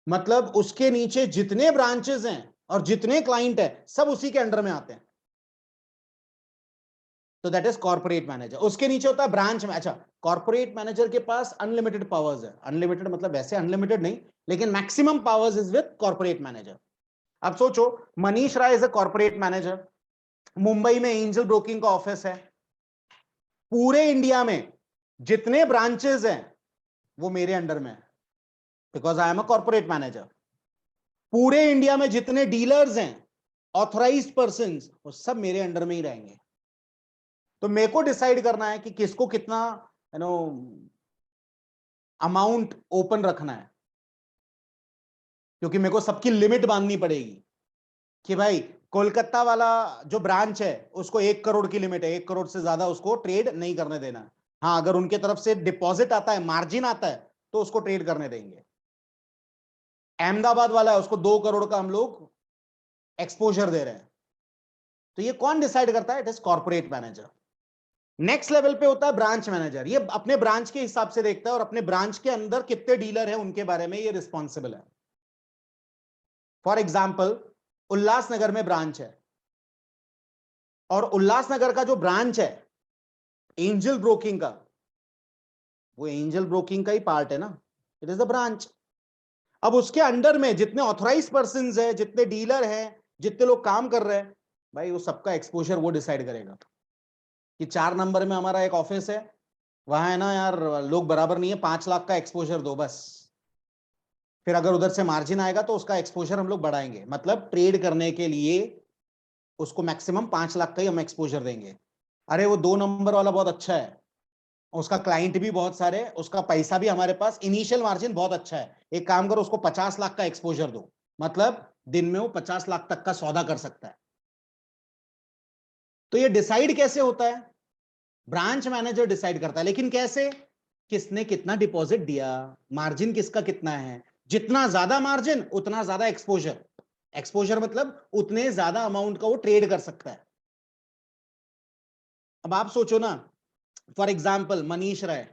मतलब उसके नीचे जितने ब्रांचेस हैं और जितने क्लाइंट है सब उसी के अंडर में आते हैं, तो दैट इज कॉर्पोरेट मैनेजर। उसके नीचे होता है ब्रांच में। अच्छा, कॉर्पोरेट मैनेजर के पास अनलिमिटेड पावर्स है, अनलिमिटेड मतलब वैसे अनलिमिटेड नहीं, लेकिन maximum powers is with corporate manager. अब सोचो, Manish Rai is a corporate manager, Mumbai में एंजल ब्रोकिंग का ऑफिस है, पूरे इंडिया में जितने ब्रांचेस हैं वो मेरे अंडर में है, because I am a corporate manager. पूरे इंडिया में जितने डीलर्स हैं, ऑथराइज्ड पर्संस, वो सब मेरे अंडर में ही रहेंगे। तो मेरे को डिसाइड करना है कि किसको कितना अमाउंट ओपन रखना है, क्योंकि मेरे को सबकी लिमिट बांधनी पड़ेगी कि भाई कोलकाता वाला जो ब्रांच है उसको 1 करोड़ की लिमिट है, 1 करोड़ से ज्यादा उसको ट्रेड नहीं करने देना। हाँ, अगर उनके तरफ से डिपॉजिट आता है, मार्जिन आता है, तो उसको ट्रेड करने देंगे। अहमदाबाद वाला है, उसको 2 करोड़ का हम लोग एक्सपोजर दे रहे हैं। तो ये कौन डिसाइड करता है? It is corporate manager. Next level पे होता है ब्रांच मैनेजर। ये अपने ब्रांच के हिसाब से देखता है और अपने ब्रांच के अंदर कितने डीलर है उनके बारे में ये रिस्पॉन्सिबल है। फॉर एग्जाम्पल, उल्लासनगर में ब्रांच है, और उल्लासनगर का जो ब्रांच है एंजल ब्रोकिंग का, वो एंजल ब्रोकिंग का ही पार्ट है ना, इट इज द ब्रांच। अब उसके अंडर में जितने ऑथराइज्ड पर्सन है, जितने डीलर हैं, जितने लोग काम कर रहे हैं, भाई वो सबका एक्सपोजर वो डिसाइड करेगा कि 4 नंबर में हमारा एक ऑफिस है, वहां है ना यार लोग बराबर नहीं है, 5 लाख का एक्सपोजर दो बस। फिर अगर उधर से मार्जिन आएगा तो उसका एक्सपोजर हम लोग बढ़ाएंगे, मतलब ट्रेड करने के लिए उसको मैक्सिमम 5 लाख का ही हम एक्सपोजर देंगे। अरे वो 2 नंबर वाला बहुत अच्छा है, उसका क्लाइंट भी बहुत सारे, उसका पैसा भी हमारे पास, इनिशियल मार्जिन बहुत अच्छा है, एक काम करो उसको 50 लाख का एक्सपोजर दो, मतलब दिन में वो 50 लाख तक का सौदा कर सकता है। तो ये डिसाइड कैसे होता है? ब्रांच मैनेजर डिसाइड करता है, लेकिन कैसे? किसने कितना डिपॉजिट दिया, मार्जिन किसका कितना है, जितना ज्यादा मार्जिन उतना ज्यादा एक्सपोजर। एक्सपोजर मतलब उतने ज्यादा अमाउंट का वो ट्रेड कर सकता है। अब आप सोचो ना, फॉर एग्जाम्पल मनीष राय।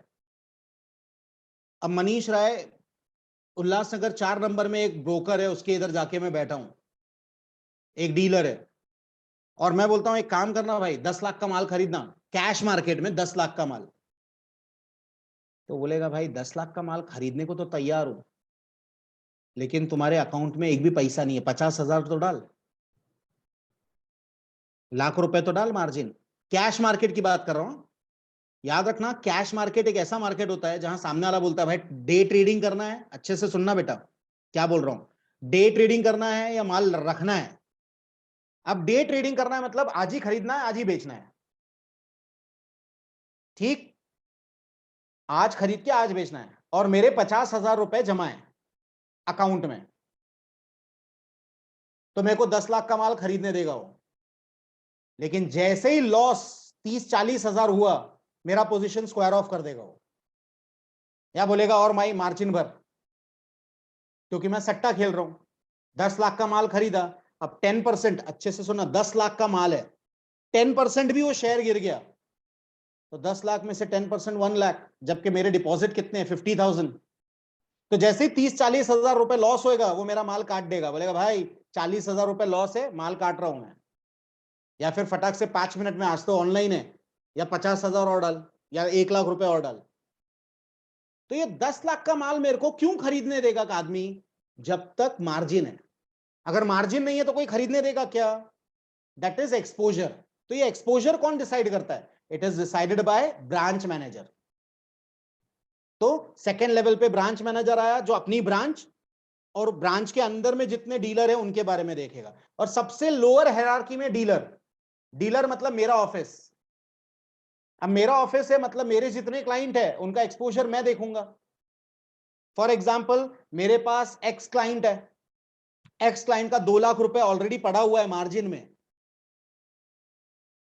अब मनीष राय उल्लासनगर 4 नंबर में एक ब्रोकर है, उसके इधर जाके मैं बैठा हूं, एक डीलर है, और मैं बोलता हूं एक काम करना भाई, 10 लाख का माल खरीदना, कैश मार्केट में 10 लाख का माल। तो बोलेगा भाई 10 लाख का माल खरीदने को तो तैयार हूं, लेकिन तुम्हारे अकाउंट में एक भी पैसा नहीं है, 50,000 तो डाल, लाख रुपए तो डाल मार्जिन। कैश मार्केट की बात कर रहा हूं, याद रखना, कैश मार्केट एक ऐसा मार्केट होता है जहां सामने वाला बोलता है भाई डे ट्रेडिंग करना है, अच्छे से सुनना बेटा क्या बोल रहा हूं, डे ट्रेडिंग करना है या माल रखना है। अब डे ट्रेडिंग करना है मतलब आज ही खरीदना है, आज ही बेचना है, ठीक, आज खरीद के आज बेचना है, और मेरे 50,000 रुपए जमा है अकाउंट में, तो मेरे को 10 लाख का माल खरीदने देगा वो। लेकिन जैसे ही लॉस 30-40 हजार हुआ, मेरा पोजीशन स्क्वायर ऑफ कर देगा वो, या बोलेगा और माई मार्जिन भर, क्योंकि मैं सट्टा खेल रहा हूं। 10 लाख का माल खरीदा, अब 10%, अच्छे से सुना, 10 लाख का माल है, 10% भी वो शेयर गिर गया, तो 10 लाख में से 10% 1 लाख, जबकि मेरे डिपॉजिट कितने हैं 50,000। तो जैसे ही 30-40 हजार रुपए लॉस होएगा, वो मेरा माल काट देगा, बोलेगा भाई 40,000 रुपए लॉस है, माल काट रहा हूं मैं। या फिर फटाक से 5 मिनट में, आज तो ऑनलाइन है, या 50,000 और डाल, या 1 लाख रुपए और डाल। तो ये 10 लाख का माल मेरे को क्यों खरीदने देगा आदमी? जब तक मार्जिन है। अगर मार्जिन नहीं है तो कोई खरीदने देगा क्या? That is exposure. तो ये एक्सपोजर कौन डिसाइड करता है? It is decided by branch manager. तो सेकेंड लेवल पे ब्रांच मैनेजर आया, जो अपनी ब्रांच और ब्रांच के अंदर में जितने डीलर है उनके बारे में देखेगा। और सबसे लोअर हायरार्की में डीलर, डीलर मतलब मेरा ऑफिस। अब मेरा ऑफिस है मतलब मेरे जितने क्लाइंट है उनका एक्सपोजर मैं देखूंगा। फॉर एग्जाम्पल, मेरे पास एक्स क्लाइंट है, एक्स क्लाइंट का 2 लाख रुपए ऑलरेडी पड़ा हुआ है मार्जिन में,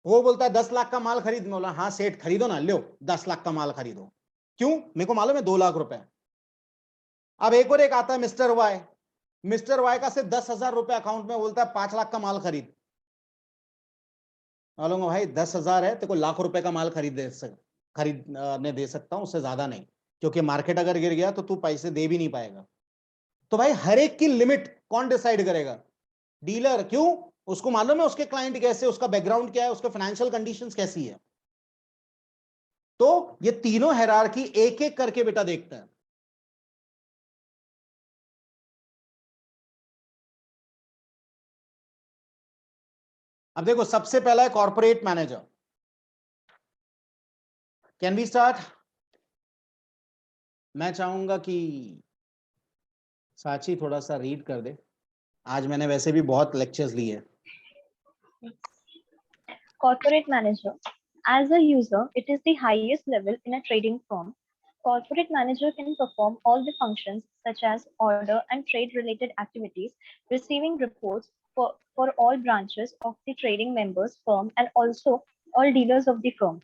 वो बोलता है 10 लाख का माल खरीद, बोला हाँ सेठ खरीदो ना, लो 10 लाख का माल खरीदो। क्यों? मेरे को मालूम है 2 लाख रुपए। अब एक और एक आता है मिस्टर वाई, मिस्टर वाई का सिर्फ 10,000 रुपए अकाउंट में, बोलता है 5 लाख का माल खरीद। मालूंगा भाई 10,000 है, तेरे को लाख रुपए का माल खरीदने दे सकता हूं, उससे ज्यादा नहीं, क्योंकि मार्केट अगर गिर गया तो तू पैसे दे भी नहीं पाएगा। तो भाई हर एक की लिमिट कौन डिसाइड करेगा? डीलर क्यों? उसको मालूम है उसके क्लाइंट कैसे, उसका बैकग्राउंड क्या है, उसके फाइनेंशियल कंडीशंस कैसी है। तो ये तीनों हायरार्की एक एक करके बेटा देखता है। अब देखो सबसे पहला है corporate manager. Can we start? मैं चाहूंगा कि साची थोड़ा सा रीड कर दे, आज मैंने वैसे भी बहुत लेक्चर्स लिए हैं। Corporate manager. As a user, it is the highest level in a trading firm. Corporate manager can perform all the functions such as order and trade related activities, receiving reports for all branches of the trading members firm and also all dealers of the firm.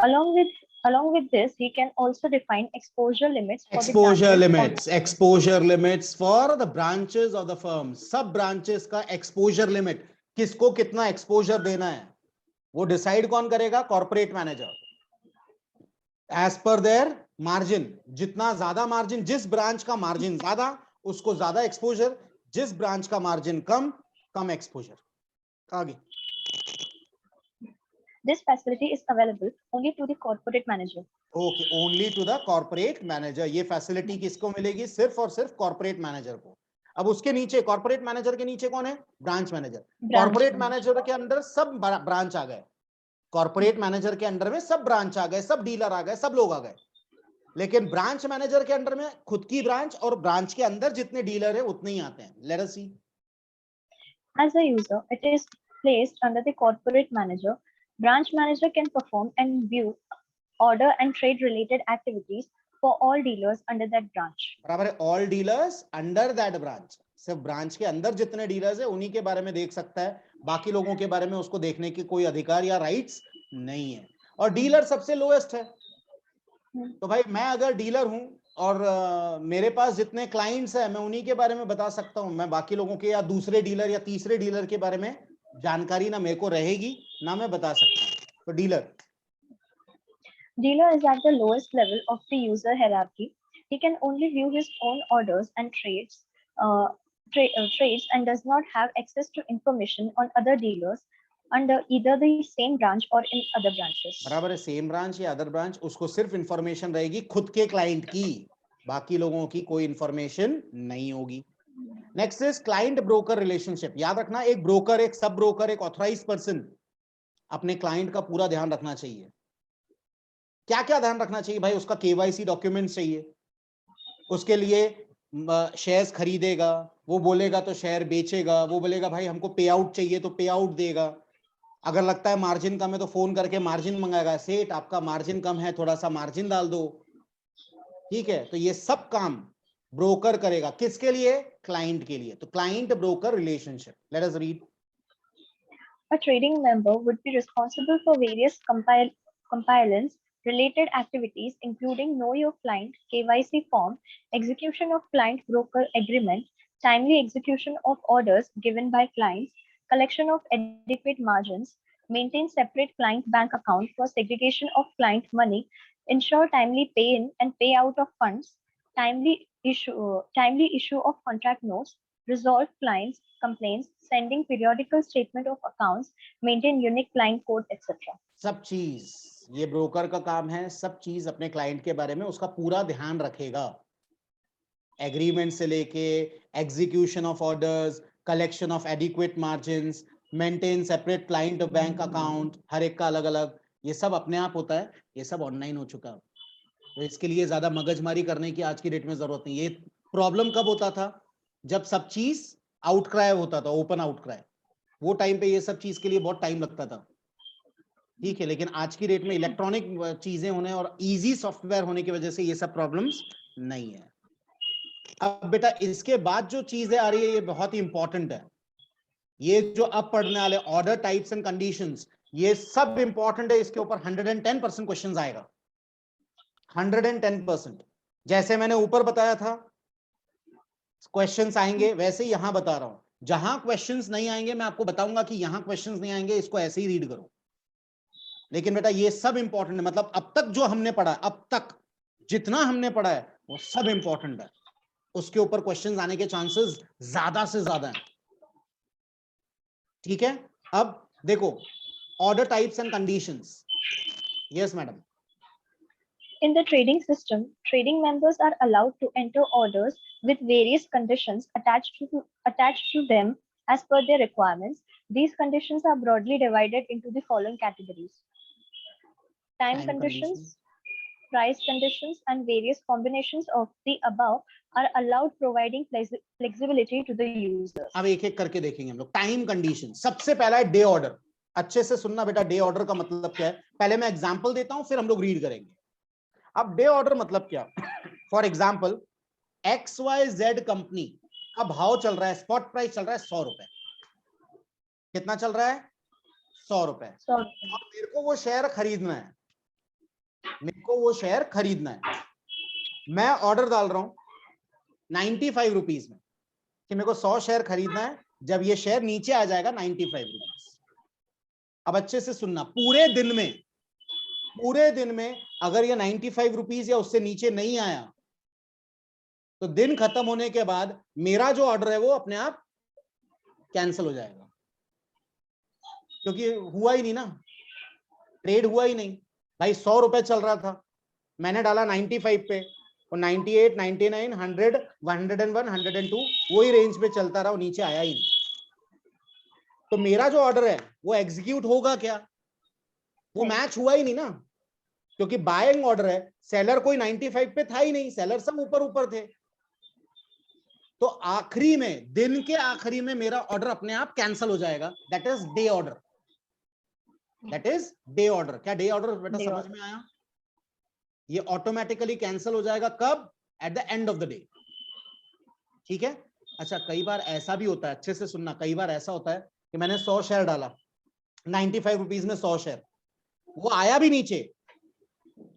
Along with this, he can also define exposure limits for the branches. Exposure limits for the branches of the firm. सब branches का exposure limit, किसको कितना exposure देना है, वो decide कौन करेगा? Corporate manager. As per their margin, जितना ज्यादा मार्जिन, जिस ब्रांच का मार्जिन ज्यादा उसको ज्यादा एक्सपोजर, जिस ब्रांच का मार्जिन कम, कम एक्सपोजर। आगे। This facility is available only to the corporate manager. Okay, only to the corporate manager. ये फैसिलिटी किसको मिलेगी? सिर्फ और सिर्फ कॉर्पोरेट मैनेजर को। अब उसके नीचे, कॉर्पोरेट मैनेजर के नीचे कौन है? Branch manager. कॉर्पोरेट मैनेजर के अंदर सब ब्रांच आ गए, कॉर्पोरेट मैनेजर के अंडर में सब ब्रांच आ गए, सब डीलर आ गए, सब लोग आ गए। लेकिन ब्रांच मैनेजर के अंडर में खुद की ब्रांच और ब्रांच के अंदर जितने डीलर है उतने ही आते हैं। Let us see. As a user, it is placed under the corporate manager. Branch manager can perform and view order and trade related activities for all dealers under that branch. बराबर है, all dealers under that branch. सिर्फ branch के अंदर जितने dealers है उन्हीं के बारे में देख सकता है, बाकी लोगों के बारे में उसको देखने की कोई अधिकार या राइट्स नहीं है। और डीलर सबसे लोएस्ट है। तो भाई मैं अगर डीलर हूं और मेरे पास जितने क्लाइंट्स हैं मैं उन्हीं के बारे में बता सकता हूं, मैं बाकी लोगों के या दूसरे डीलर या तीसरे डीलर के बारे में जानकारी ना मेरे को रहेगी ना मैं बता सकता हूं। तो Dealer is at the lowest level of the user hierarchy. He can only view his own orders and trades and does not have access to information on other dealers under either the same branch or in other branches. बराबर है, same branch या other branch, उसको सिर्फ information रहेगी खुद के client की, बाकी लोगों की कोई इंफॉर्मेशन नहीं होगी। Next is client broker relationship. याद रखना, एक ब्रोकर, एक सब ब्रोकर, एक ऑथराइज्ड पर्सन अपने क्लाइंट का पूरा ध्यान रखना चाहिए। क्या क्या ध्यान रखना चाहिए भाई? उसका केवाईसी डॉक्यूमेंट्स चाहिए, उसके लिए शेयर्स खरीदेगा, वो बोलेगा तो शेयर बेचेगा, वो बोलेगा भाई हमको पे आउट चाहिए तो पे आउट देगा, अगर लगता है मार्जिन कम है तो फोन करके मार्जिन मंगाएगा, सेठ आपका मार्जिन कम है थोड़ा सा मार्जिन डाल दो। ठीक है, तो ये सब काम ब्रोकर करेगा, किसके लिए? क्लाइंट के लिए। तो client broker relationship, let us read. A trading member would be responsible for various compliance related activities, including Know Your Client, KYC form, execution of client broker agreement, timely execution of orders given by clients, collection of adequate margins, maintain separate client bank account for segregation of client money, ensure timely pay in and pay out of funds, timely issue of contract notes, resolve clients' complaints, sending periodical statement of accounts, maintain unique client code, etc. सब चीज ये broker का काम है, सब चीज अपने client के बारे में उसका पूरा ध्यान रखेगा, एग्रीमेंट से लेके execution of orders, collection of adequate margins, maintain separate client bank account, हर एक का अलग अलग, ये सब अपने आप होता है, ये सब ऑनलाइन हो चुका है। तो इसके लिए ज्यादा मगजमारी करने की आज की डेट में जरूरत नहीं। ये प्रॉब्लम कब होता था? जब सब चीज आउटक्राई होता था, ओपन आउटक्राई, वो टाइम पे ये सब चीज के लिए बहुत टाइम लगता था। ठीक है, लेकिन आज की डेट में इलेक्ट्रॉनिक चीजें होने और इजी सॉफ्टवेयर होने की वजह से ये सब प्रॉब्लम्स नहीं है। अब बेटा इसके बाद जो चीजें आ रही है ये बहुत ही इंपॉर्टेंट है, ये जो अब पढ़ने वाले ऑर्डर टाइप्स एंड कंडीशंस, ये सब इंपॉर्टेंट है, इसके ऊपर 110% क्वेश्चंस आएगा, 110%। जैसे मैंने ऊपर बताया था क्वेश्चंस आएंगे, वैसे ही यहां बता रहा हूं, जहां क्वेश्चंस नहीं आएंगे मैं आपको बताऊंगा कि यहां क्वेश्चंस नहीं आएंगे, इसको ऐसे ही रीड करो। लेकिन बेटा ये सब इंपॉर्टेंट है, मतलब अब तक जो हमने पढ़ा है, अब तक जितना हमने पढ़ा है वो सब इंपॉर्टेंट है, उसके ऊपर क्वेश्चंस आने के चांसेस ज्यादा से ज्यादा हैं। ठीक है, अब देखो order types and conditions. Yes madam. In the trading system, trading members are allowed to enter orders with various conditions attached to them as per their requirements. These conditions are broadly divided into the following categories: time time condition. conditions, price conditions, and various combinations of the above are allowed, providing flexibility to the users. अब एक एक करके देखेंगे हम लोग. Time condition, सबसे पहला है डे ऑर्डर. अच्छे से सुनना बेटा, डे ऑर्डर का मतलब क्या है, पहले मैं एग्जांपल देता हूं फिर हम लोग रीड करेंगे. अब डे ऑर्डर मतलब क्या, फॉर एग्जांपल XYZ कंपनी का भाव चल रहा है, स्पॉट प्राइस चल रहा है 100 रुपए. कितना चल रहा है? 100 रुपए. और मेरे को वो शेयर खरीदना है, मेरे को वो शेयर खरीदना है. मैं ऑर्डर डाल रहा हूं 95 रुपीज में कि मेरे को 100 शेयर खरीदना है. जब ये शेयर नीचे आ जाएगा 95 रुपीज. अब अच्छे से सुनना, पूरे दिन में अगर ये 95 रुपीज या उससे नीचे नहीं आया तो दिन खत्म होने के बाद मेरा जो ऑर्डर है वो अपने आप कैंसिल हो जाएगा, क्योंकि हुआ ही नहीं ना, ट्रेड हुआ ही नहीं. भाई 100 रुपए चल रहा था, मैंने डाला 95 पे, और 98, 99, 100, 101, 102 वही रेंज पे चलता रहा, नीचे आया ही नहीं. तो मेरा जो ऑर्डर है वो एग्जीक्यूट होगा क्या? वो मैच हुआ ही नहीं ना, क्योंकि बाइंग ऑर्डर है, सेलर कोई 95 पे था ही नहीं, सेलर सब ऊपर ऊपर थे. तो आखिरी में, दिन के आखिरी में मेरा ऑर्डर अपने आप कैंसिल हो जाएगा. That is day order. That is day order. क्या डे ऑर्डर बेटा समझ में आया? ये ऑटोमेटिकली कैंसिल हो जाएगा कब? At the end of the day. ठीक है. अच्छा, कई बार ऐसा भी होता है, अच्छे से सुनना, कई बार ऐसा होता है कि मैंने 100 शेयर डाला 95 रुपीज में, 100 शेयर, वो आया भी नीचे,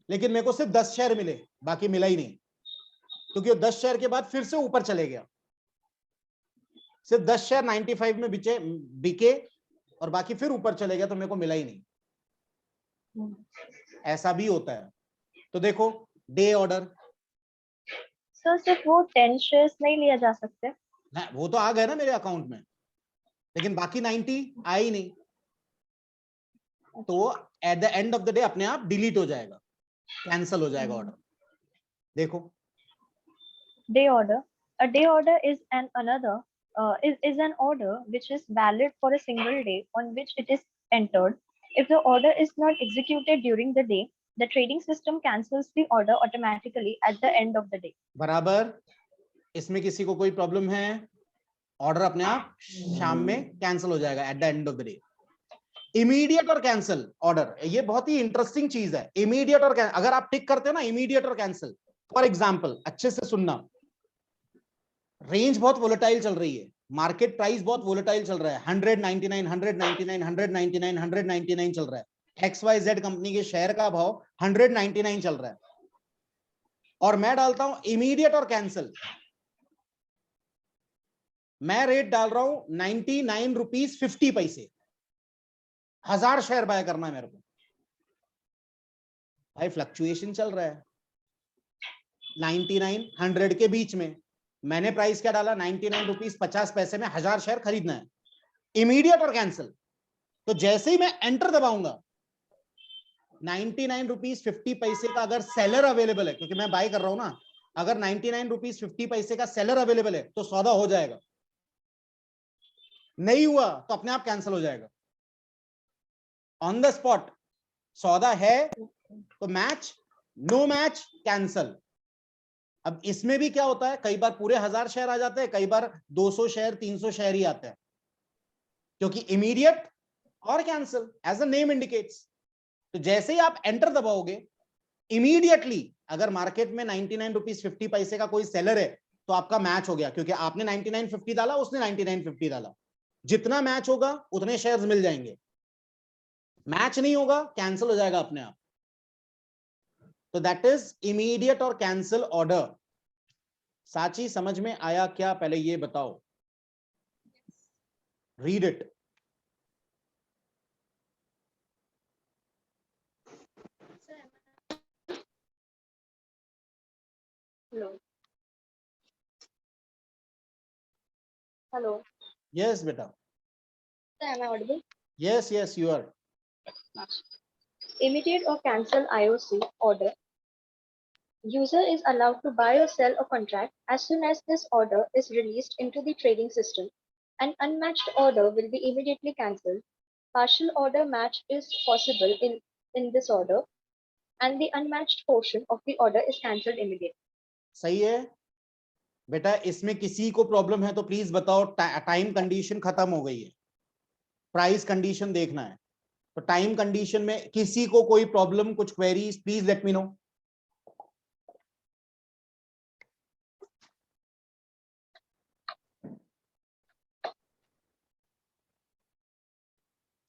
लेकिन मेरे को सिर्फ 10 शेयर मिले, बाकी मिला ही नहीं, क्योंकि वो 10 शेयर के बाद फिर से ऊपर चले गया. सिर्फ 10 शेयर 95 में बिके और बाकी फिर ऊपर चले गया, तो मेरे को मिला ही नहीं. ऐसा भी होता है. तो देखो डे ऑर्डर. सर सिर्फ वो 10 शेयर्स नहीं लिया जा सकते? ना, वो तो आ गए ना मेरे अकाउंट में, लेकिन बाकी 90 आए ही नहीं, तो at the end of the day अपने आप डिलीट हो जाएगा, कैंसिल हो जाएगा ऑर्डर. देखो day order. A day order is an order which is valid for a single day on which it is entered. If the order is not executed during the day, the trading system cancels the order automatically at the end of the day. बराबर. इसमें किसी को कोई problem है? Order अपने आप शाम में कैंसिल हो जाएगा at the end of the day. Immediate or cancel order, ये बहुत ही इंटरेस्टिंग चीज है. इमीडिएट और कैंसिल, अगर आप टिक करते हो ना immediate or cancel, for example अच्छे से सुनना, रेंज बहुत वोलेटाइल चल रही है, मार्केट प्राइस बहुत वोलेटाइल चल रहा है, 199, 199, 199, 199 चल रहा है. XYZ कंपनी के शेयर का भाव 199 चल रहा है, और मैं डालता हूं इमीडिएट और कैंसिल. मैं रेट डाल रहा हूं 99 रुपीज 50 पैसे. 1000 शेयर बाय करना है मेरे को. भाई फ्लक्चुएशन चल रहा है 99 100 के बीच में. मैंने प्राइस क्या डाला? 99 रुपीज 50 पैसे में 1000 शेयर खरीदना है. Immediate or cancel. तो जैसे ही मैं एंटर दबाऊंगा, 99 रुपीज 50 पैसे का अगर सेलर अवेलेबल है, क्योंकि मैं बाय कर रहा हूं ना, अगर 99 रुपीज 50 पैसे का सेलर अवेलेबल है तो सौदा हो जाएगा. नहीं हुआ तो अपने आप कैंसिल हो जाएगा ऑन द स्पॉट. सौदा है तो मैच, नो मैच कैंसिल. अब इसमें भी क्या होता है, कई बार पूरे 1000 शेयर आ जाते हैं, कई बार 200 शेयर 300 शेयर ही आते हैं, क्योंकि immediate or cancel as a name indicates. तो जैसे ही आप एंटर दबाओगे, इमीडिएटली अगर मार्केट में 99 रुपीज 50 पैसे का कोई सेलर है तो आपका मैच हो गया, क्योंकि आपने 99.50 डाला, उसने 99.50 डाला. जितना मैच होगा उतने शेयर्स मिल जाएंगे. मैच नहीं होगा कैंसिल हो जाएगा अपने आप. तो that is immediate or cancel order. साची समझ में आया क्या? पहले ये बताओ, रीड इट. हेलो. यस बेटा. Am I audible? Yes, yes, you are. Immediate or cancel IOC order. User is allowed to buy or sell a contract as soon as this order is released into the trading system. An unmatched order will be immediately cancelled. Partial order match is possible in this order, and the unmatched portion of the order is cancelled immediately. सही है बेटा, इसमें किसी को problem है तो please बताओ। Time condition खत्म हो गई है, प्राइस कंडीशन देखना है। तो टाइम कंडीशन में किसी को कोई प्रॉब्लम, कुछ queries, please let me no.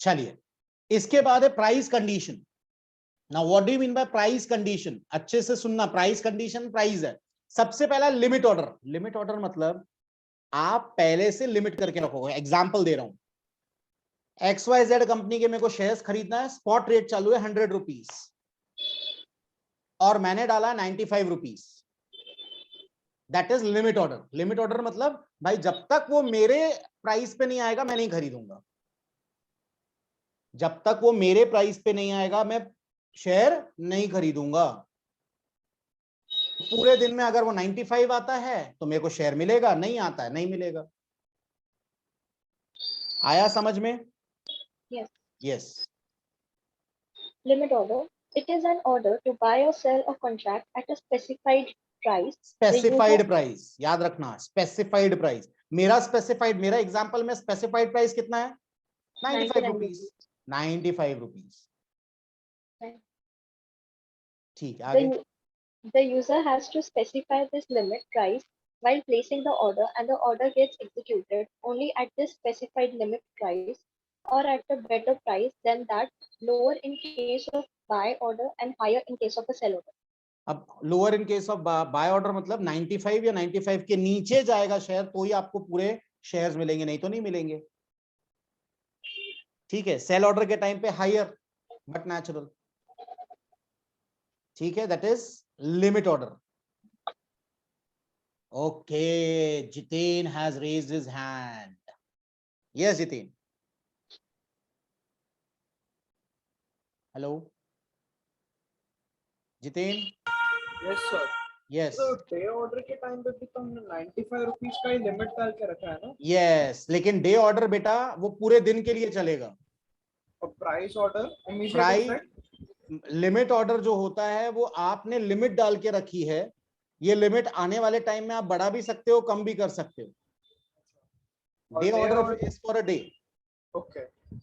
चलिए, इसके बाद है price condition. Now what do you mean by price condition? अच्छे से सुनना, प्राइस कंडीशन प्राइस है। सबसे पहला लिमिट ऑर्डर। लिमिट ऑर्डर मतलब आप पहले से लिमिट करके रखोगे। एग्जांपल दे रहा हूं, XYZ कंपनी के मेरे को शेयर्स खरीदना है, स्पॉट रेट चालू है 100 रुपीज और मैंने डाला 95 rupees. That is limit order. Limit order मतलब भाई जब तक वो मेरे प्राइस पे नहीं आएगा मैं नहीं खरीदूंगा। जब तक वो मेरे प्राइस पे नहीं आएगा मैं शेयर नहीं खरीदूंगा। पूरे दिन में अगर वो 95 आता है तो मेरे को शेयर मिलेगा, नहीं आता है नहीं मिलेगा। आया समझ में? Yes. Yes. Limit order. It is an order to buy or sell a contract at a specified price. The specified user price, याद रखना, स्पेसिफाइड प्राइस। मेरा स्पेसिफाइड, मेरा एग्जांपल में स्पेसिफाइड प्राइस कितना है? 95 99 रुपीज। rupees. 95 रुपीज। Right. ठीक है, आगे। The user has to specify this limit price while placing the order, and the order gets executed only at this specified limit price or at a better price than that, lower in case of buy order and higher in case of a sell order. अब lower in case of buy order मतलब 95 या 95 के नीचे जाएगा share तो ही आपको पूरे shares मिलेंगे, नहीं तो नहीं मिलेंगे। ठीक है, सेल ऑर्डर के टाइम पे हायर बट नेचुरल। ठीक है, that is limit order. Okay, Jiten has raised his hand. Yes Jiten, hello Jiten. Yes sir. Yes तो डे ऑर्डर के टाइम पे भी तो हमने 95 रुपीज का ही लिमिट डाल के रखा है ना। यस, लेकिन डे ऑर्डर बेटा वो पूरे दिन के लिए चलेगा। और price order immediate price effect. Limit order जो होता है वो आपने लिमिट डाल के रखी है। ये लिमिट आने वाले टाइम में आप बढ़ा भी सकते हो, कम भी कर सकते हो। Day order is for a day. Okay.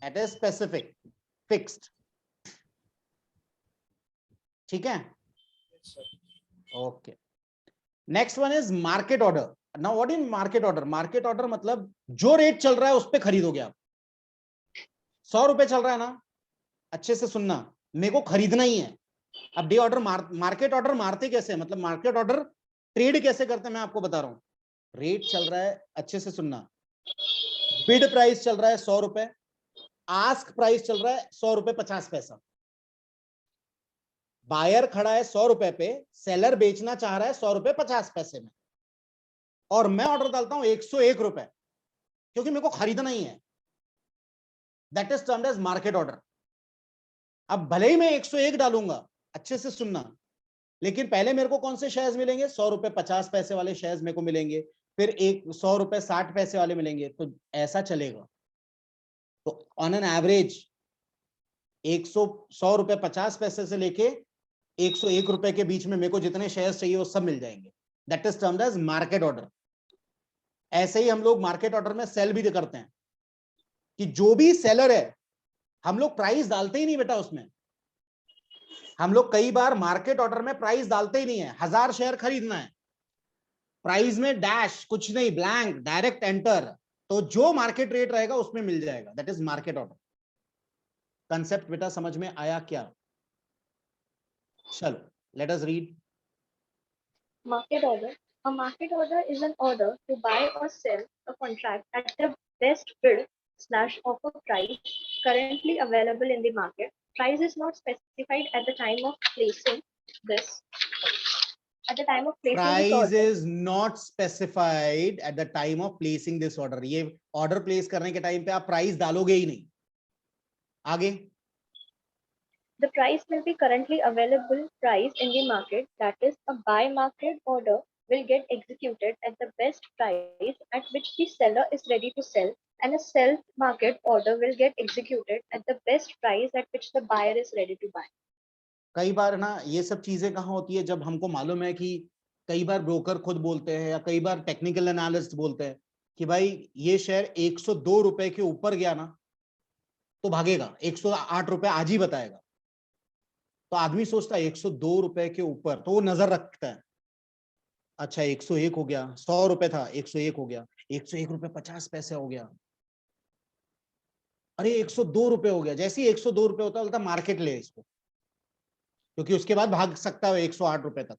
It is specific, fixed. ठीक है, okay. Next one is market order. Now what is market order? Market order मतलब जो रेट चल रहा है उस पर खरीदोगे आप। 100 रुपए चल रहा है ना, अच्छे से सुनना, मेरे को खरीदना ही है। अब डे ऑर्डर मार्केट ऑर्डर मारते कैसे, मतलब मार्केट ऑर्डर ट्रेड कैसे करते हैं मैं आपको बता रहा हूं। रेट चल रहा है, अच्छे से सुनना, बिड प्राइस चल रहा है 100 रुपए, आस्क प्राइस चल रहा है 100 रुपए 50 पैसा। बायर खड़ा है 100 रुपए पे, सेलर बेचना चाह रहा है 100 रुपए 50 पैसे में, और मैं ऑर्डर डालता हूं 101 रुपए क्योंकि मेरे को खरीदना ही है। That is termed as market order. अब भले ही मैं 101 डालूंगा, अच्छे से सुनना, लेकिन पहले मेरे को कौन से शेयर्स मिलेंगे? 100 रुपए 50 पैसे वाले शेयर्स मेरे को मिलेंगे, फिर 100 रुपए 60 पैसे वाले मिलेंगे, तो ऐसा चलेगा। तो ऑन एन एवरेज 100 रुपए 50 पैसे से लेके 101 रुपए के बीच में मेरे को जितने शेयर्स चाहिए वो सब मिल जाएंगे। That is termed as market order. ऐसे ही हम लोग मार्केट ऑर्डर में सेल भी करते हैं कि जो भी सेलर है, हम लोग प्राइस डालते ही नहीं बेटा उसमें। हम लोग कई बार मार्केट ऑर्डर में प्राइस डालते ही नहीं है। 1000 शेयर खरीदना है, प्राइस में डैश कुछ नहीं, ब्लैंक, डायरेक्ट एंटर, तो जो मार्केट रेट रहेगा उसमें मिल जाएगा। That is market order. Concept बेटा समझ में आया क्या? चलो, let us read. market order. A market order is an order to buy or sell a contract at the best bid / offer price currently available in the market. Price is not specified at the time of placing this at the time of placing this Price order. is not specified at the time of placing this order. ये order place करने के time पे आप price डालोगे ही नहीं. आगे. The price will be currently available price in the market, that is, a buy market order will get executed at the best price at which the seller is ready to sell, and a sell market order will get executed at the best price at which the buyer is ready to buy. कई बार ना ये सब चीजें कहाँ होती है, जब हमको मालूम है कि कई बार ब्रोकर खुद बोलते हैं या कई बार टेक्निकल एनालिस्ट बोलते हैं कि भाई ये शेयर 102 रुपए के ऊपर गया ना तो भागेगा, 108 रुपए आज ही बताएगा. तो आदमी सोचता है 102 रुपए के ऊपर, तो वो नजर रखता है. अच्छा 101 हो गया, 100 रुपए था 101 हो गया, 101 रुपए 50 पैसे हो गया, अरे 102 रुपए हो गया. जैसे ही 102 रुपए होता है बोलता मार्केट ले इसको, क्योंकि उसके बाद भाग सकता है 108 रुपए तक.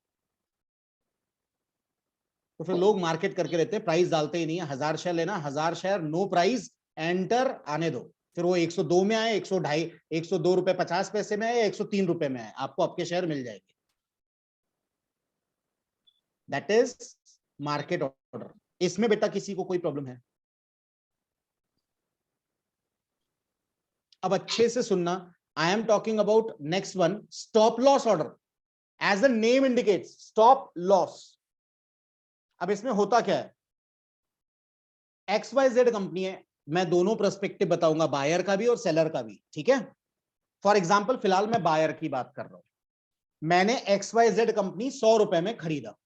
तो फिर लोग मार्केट करके रहते हैं, प्राइस डालते ही नहीं है. 1000 शेयर लेना, 1000 शेयर नो प्राइस, एंटर, आने दो. फिर वो 102 में आए, 102 रुपए 50 पैसे में आए, 103 रुपए में आए, आपको आपके शेयर मिल जाएंगे. That is market order. इसमें बेटा किसी को कोई प्रॉब्लम है? अब अच्छे से सुनना. I am talking about next one, stop loss order. As the name indicates, stop loss. अब इसमें होता क्या है, XYZ कंपनी है, मैं दोनों पर्सपेक्टिव बताऊंगा, बायर का भी और सेलर का भी, ठीक है. फॉर एग्जांपल फिलहाल मैं बायर की बात कर रहा हूं. मैंने XYZ कंपनी 100 रुपए में खरीदा,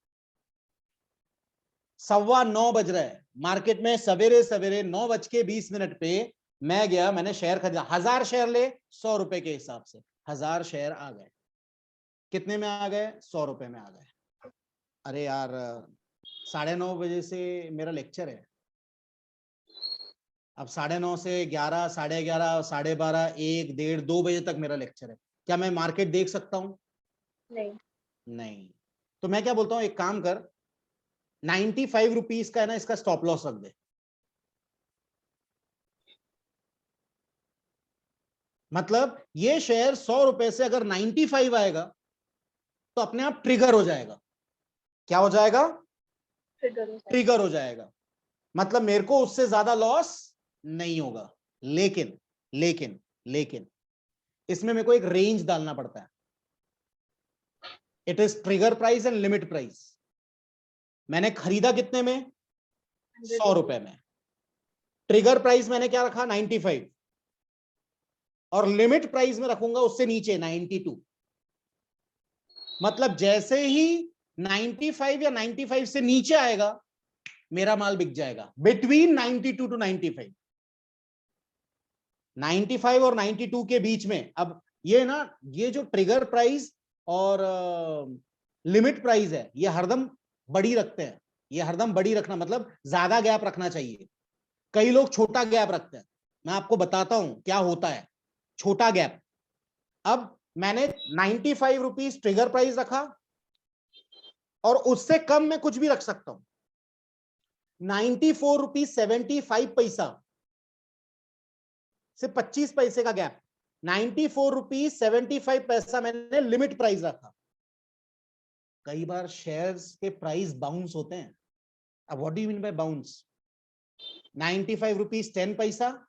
9:15 बज रहा है, मार्केट में सवेरे सवेरे 9:20 पे मैं गया, मैंने शेयर खरीदा. 1000 शेयर ले 100 रुपए के हिसाब से, 1000 शेयर आ गए. कितने में आ गए? 100 रुपए में आ गए. अरे यार 9:30 बजे से मेरा लेक्चर है, अब 9:30 से 11, 11:30, 12:30, 1, 1:30, 2 बजे तक मेरा लेक्चर है. क्या मैं मार्केट देख सकता हूं? नहीं. तो मैं क्या बोलता हूं, एक काम कर, 95 रुपीस का है ना, इसका स्टॉप लॉस रख दे. मतलब ये शेयर 100 रुपए से अगर 95 आएगा तो अपने आप ट्रिगर हो जाएगा. क्या हो जाएगा? ट्रिगर हो जाएगा. मतलब मेरे को उससे ज्यादा लॉस नहीं होगा. लेकिन लेकिन लेकिन इसमें मेरे को एक रेंज डालना पड़ता है. It is trigger price and limit price. मैंने खरीदा कितने में? 100 रुपए में. ट्रिगर प्राइस मैंने क्या रखा? 95. और लिमिट प्राइस में रखूंगा उससे नीचे 92. मतलब जैसे ही 95 या 95 से नीचे आएगा मेरा माल बिक जाएगा. बिटवीन 92 टू 95, 95 और 92 के बीच में. अब ये ना, ये जो ट्रिगर प्राइस और लिमिट प्राइस है, ये हरदम बड़ी रखते हैं. ये हरदम बड़ी रखना मतलब ज्यादा गैप रखना चाहिए. कई लोग छोटा गैप रखते हैं. मैं आपको बताता हूं क्या होता है छोटा गैप. अब मैंने 95 रुपीस ट्रिगर प्राइस रखा और उससे कम मैं कुछ भी रख सकता हूं. 94 रुपीस 75 पैसा से 25 पैसे का गैप. 94 रुपीस 75 पैसा मैंने लिमिट प्राइस रखा. कई बार शेयर्स के प्राइस बाउंस होते हैं. अब what do you mean by bounce? 95 rupees 10 पैसा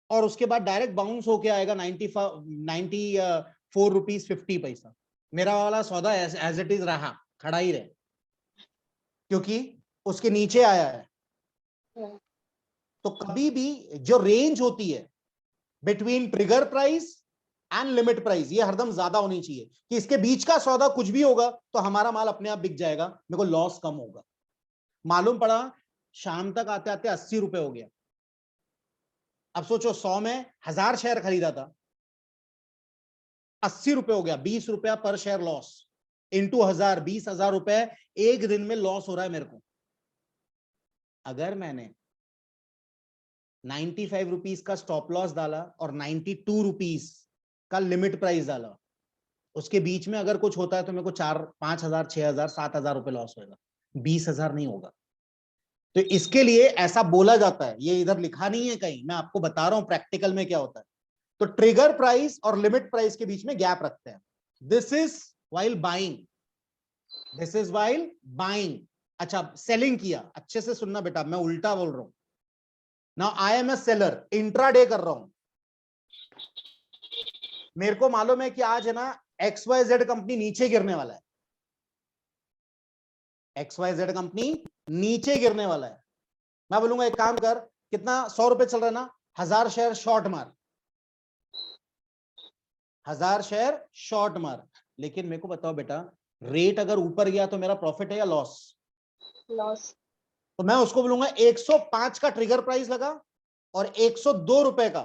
और उसके बाद डायरेक्ट बाउंस होके आएगा 94 रुपीस 50 पैसा. मेरा वाला सौदा एज इट इज रहा, खड़ा ही रहे, क्योंकि उसके नीचे आया है. तो कभी भी जो रेंज होती है between trigger price and limit price, ये हरदम ज्यादा होनी चाहिए कि इसके बीच का सौदा कुछ भी होगा तो हमारा माल अपने आप बिक जाएगा, मेरे को लॉस कम होगा. मालूम पड़ा शाम तक आते आते 80 रुपए हो गया. अब सोचो 100 में 1000 शेयर खरीदा था, 80 रुपए हो गया, 20 रुपया पर शेयर लॉस. इंटू 1000, 20,000 रुपए एक दिन में लॉस हो रहा है मेरे को. अगर मैंने 95 रुपीस का स्टॉप लॉस डाला और 92 रुपीस का लिमिट प्राइस डाला, उसके बीच में अगर कुछ होता है तो मेरे को 4, 5,000, 6,000, 7,000 रुपए लॉस होगा, 20,000 नहीं होगा. तो इसके लिए ऐसा बोला जाता है, ये इधर लिखा नहीं है कहीं, मैं आपको बता रहा हूं प्रैक्टिकल में क्या होता है. तो ट्रिगर प्राइस और लिमिट प्राइस के बीच में गैप रखते हैं. This is while buying. This is while buying. अच्छा, सेलिंग किया, अच्छे से सुनना बेटा, मैं उल्टा बोल रहा हूं। Now I am a seller, intraday कर रहा हूं, मेरे को मालूम है कि आज है ना XYZ कंपनी नीचे गिरने वाला है, XYZ कंपनी नीचे गिरने वाला है। मैं बोलूंगा एक काम कर, कितना 100 रुपए चल रहा है ना, 1000 शेयर शॉर्ट मार, 1000 शेयर शॉर्ट मार। लेकिन मेरे को बताओ बेटा, रेट अगर ऊपर गया तो मेरा प्रॉफिट है या लॉस? लॉस। तो मैं उसको बोलूंगा 105 का ट्रिगर प्राइस लगा और 102 रुपए का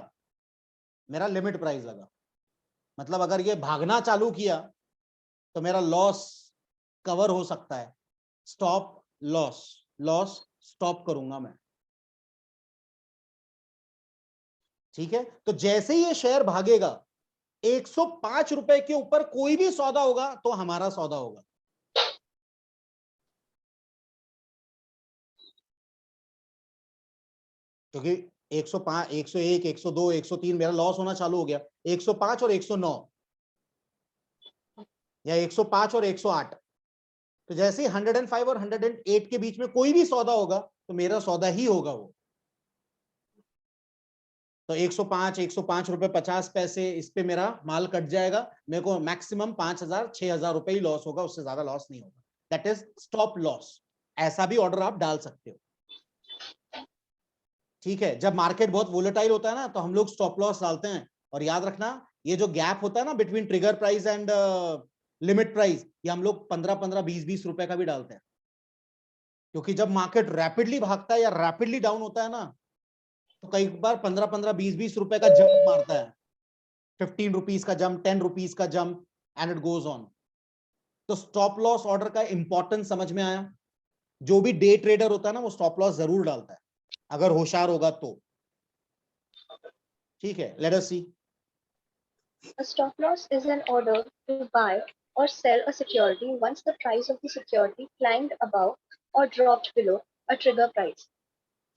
मेरा लिमिट प्राइस लगा। मतलब अगर ये भागना चालू किया तो मेरा लॉस कवर हो सकता है। स्टॉप लॉस, लॉस स्टॉप करूंगा मैं। ठीक है, तो जैसे ही ये शेयर भागेगा 105 रुपए के ऊपर कोई भी सौदा होगा तो हमारा सौदा होगा। क्योंकि 105, 101, 102, 103 मेरा लॉस होना चालू हो गया। 105 और 109 या 105 और 108, तो जैसे ही 105 और 108 के बीच में कोई भी सौदा होगा तो मेरा सौदा ही होगा वो। तो 105 रुपए 50 पैसे इस पे मेरा माल कट जाएगा, मेरे को मैक्सिमम 5000 6000 रुपए ही लॉस होगा, उससे ज्यादा लॉस नहीं होगा। That is stop loss. ऐसा भी ऑर्डर आप डाल सकते हो। ठीक है, जब मार्केट बहुत वोलेटाइल होता है ना तो हम लोग स्टॉप लॉस डालते हैं। और याद रखना, ये जो गैप होता है ना between trigger price and limit price, ये हम लोग 15 20 रुपए का भी डालते हैं। क्योंकि जब मार्केट रैपिडली भागता है या रैपिडली डाउन होता है ना, तो कई बार 15 20 रुपए का जंप मारता है, 15 रुपीज का जंप, 10 रुपीज का jump, and it goes on. तो स्टॉप लॉस ऑर्डर का इंपॉर्टेंस समझ में आया? जो भी डे ट्रेडर होता है ना वो स्टॉप लॉस जरूर डालता है, अगर होशियार होगा तो। ठीक है, let us see. A stop loss is an order to buy or sell a security once the price of the security climbed above or dropped below a trigger price.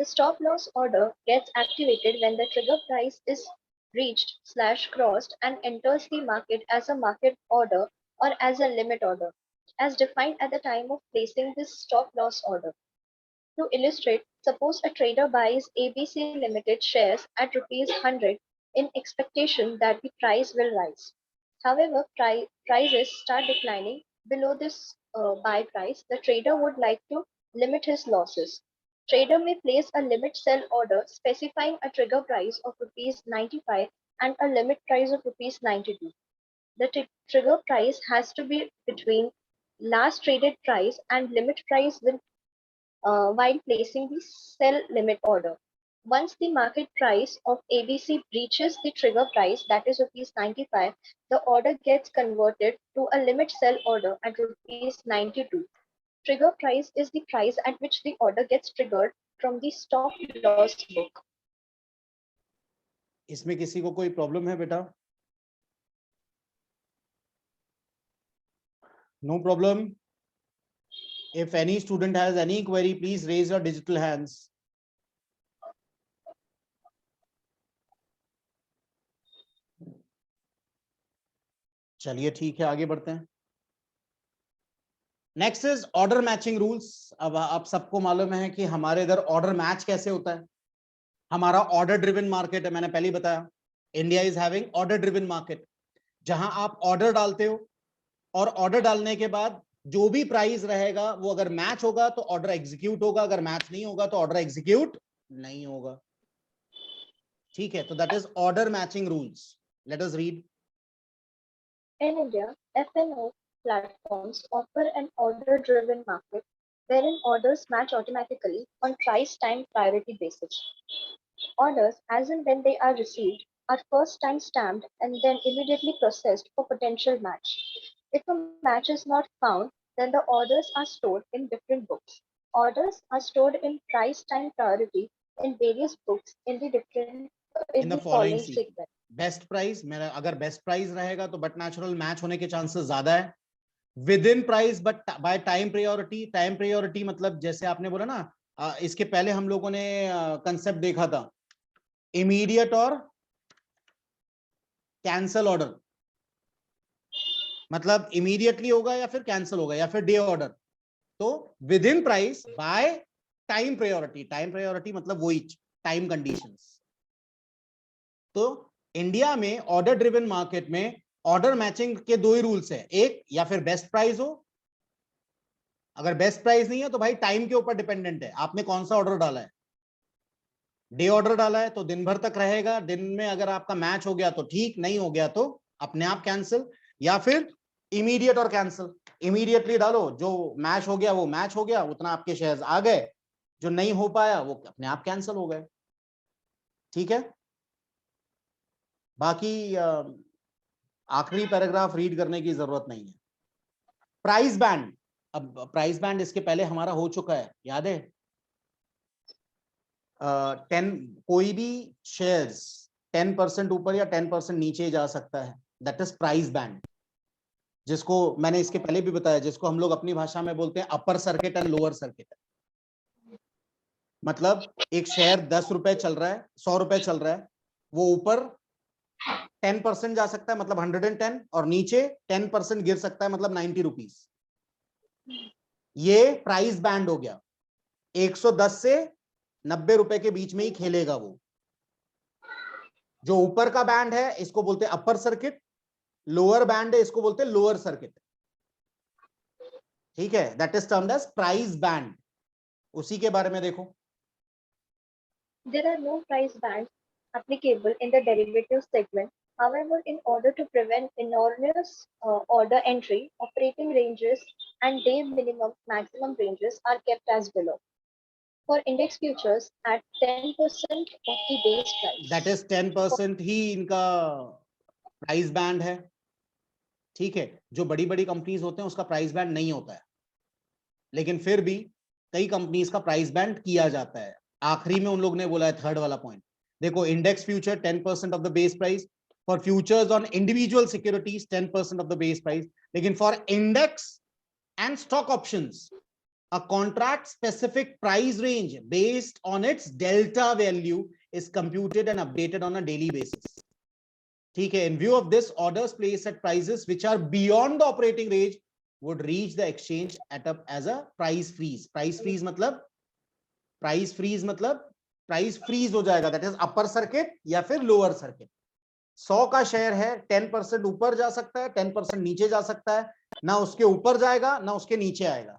The stop loss order gets activated when the trigger price is reached/crossed and enters the market as a market order or as a limit order, as defined at the time of placing this stop loss order. To illustrate, suppose a trader buys ABC Limited shares at rupees 100 in expectation that the price will rise. However, prices start declining below this buy price. The trader would like to limit his losses. Trader may place a limit sell order specifying a trigger price of rupees 95 and a limit price of rupees 92. The trigger price has to be between last traded price and limit price while placing the sell limit order. Once the market price of ABC breaches the trigger price, that is rupees 95, the order gets converted to a limit sell order at rupees 92. Trigger price is the price at which the order gets triggered from the stop loss book. इसमें किसी को कोई problem है बेटा? No problem. If any student has any query, please raise your digital hands. चलिए ठीक है, आगे बढ़ते हैं. Next is order matching rules. अब आप सबको मालूम है कि हमारे इधर ऑर्डर मैच कैसे होता है. हमारा ऑर्डर ड्रिवन मार्केट है, मैंने पहले ही बताया. India is having order driven market, जहां आप ऑर्डर डालते हो और ऑर्डर डालने के बाद जो भी प्राइस रहेगा वो अगर मैच होगा तो ऑर्डर एग्जीक्यूट होगा, अगर मैच नहीं होगा तो ऑर्डर एग्जीक्यूट नहीं होगा. ठीक है, तो that is order matching rules. Let us read. In India, F&O platforms offer an order-driven market wherein orders match automatically on price-time priority basis. Orders, as and when they are received, are first time stamped and then immediately processed for potential match. If a match is not found, then the orders are stored in different books. Orders are stored in price time priority in various books in In the the following following sequence. sequence. Best price, मेरा अगर best price रहेगा तो but natural match होने के chances ज्यादा है. With in price but by time priority. Time priority मतलब जैसे आपने बोला ना, इसके पहले हम लोगों ने कंसेप्ट देखा था, इमीडिएट और कैंसल ऑर्डर. मतलब इमीडिएटली होगा या फिर कैंसिल होगा या फिर डे ऑर्डर। तो with in price by time priority. Time priority मतलब वही टाइम कंडीशंस। तो इंडिया में ऑर्डर ड्रिवन मार्केट में ऑर्डर मैचिंग के दो ही रूल्स है, एक या फिर बेस्ट प्राइस हो, अगर बेस्ट प्राइस नहीं है तो भाई टाइम के ऊपर डिपेंडेंट है, आपने कौन सा ऑर्डर डाला है। डे ऑर्डर डाला है तो दिन भर तक रहेगा, दिन में अगर आपका मैच हो गया तो ठीक, नहीं हो गया तो अपने आप कैंसिल, या फिर इमीडिएट और कैंसिल। इमीडिएटली डालो, जो मैच हो गया वो मैच हो गया, उतना आपके शेयर्स आ गए, जो नहीं हो पाया वो अपने आप कैंसिल हो गए। ठीक है, बाकी आखिरी पैराग्राफ रीड करने की जरूरत नहीं है। प्राइस बैंड, अब प्राइस बैंड इसके पहले हमारा हो चुका है, याद है। 10 कोई भी शेयर्स 10% ऊपर या 10% नीचे जा सकता है, दैट इज प्राइस बैंड, जिसको मैंने इसके पहले भी बताया, जिसको हम लोग अपनी भाषा में बोलते हैं upper circuit and lower circuit. मतलब एक शेयर 10 रुपए चल रहा है, 100 रुपए चल रहा है, वो ऊपर 10% जा सकता है मतलब 110, और नीचे 10% गिर सकता है मतलब 90 रुपीज। ये प्राइस बैंड हो गया। 110 से 90 रुपए के बीच में ही खेलेगा वो। जो ऊपर का बैंड है इसको बोलते हैं अपर सर्किट, लोअर बैंड है इसको बोलते हैं लोअर सर्किट। ठीक है, that is termed as price band. उसी के बारे में देखो। There are no price bands applicable in the derivative segment. However, in order to prevent erroneous order entry, operating ranges and day minimum maximum ranges are kept as below. For index futures at 10% of the base price. That is 10% ही इनका price band है। ठीक है, जो बड़ी बड़ी companies होते हैं उसका प्राइस बैंड नहीं होता है, लेकिन फिर भी कई कंपनीज का प्राइस बैंड किया जाता है। आखिरी में उन लोग ने बोला है थर्ड वाला पॉइंट, देखो index future 10% of the base price, for futures on individual securities 10% of the base price, लेकिन for index and stock options a contract specific price range based on its delta value is computed and updated on a daily basis. ठीक है, in view of this, orders placed at prices which are beyond the operating range would reach the exchange at a as a price freeze. Price freeze मतलब price freeze हो जाएगा, that is upper circuit या फिर lower circuit. 100 का share है, 10% ऊपर जा सकता है, 10% नीचे जा सकता है, ना उसके ऊपर जाएगा ना उसके नीचे आएगा,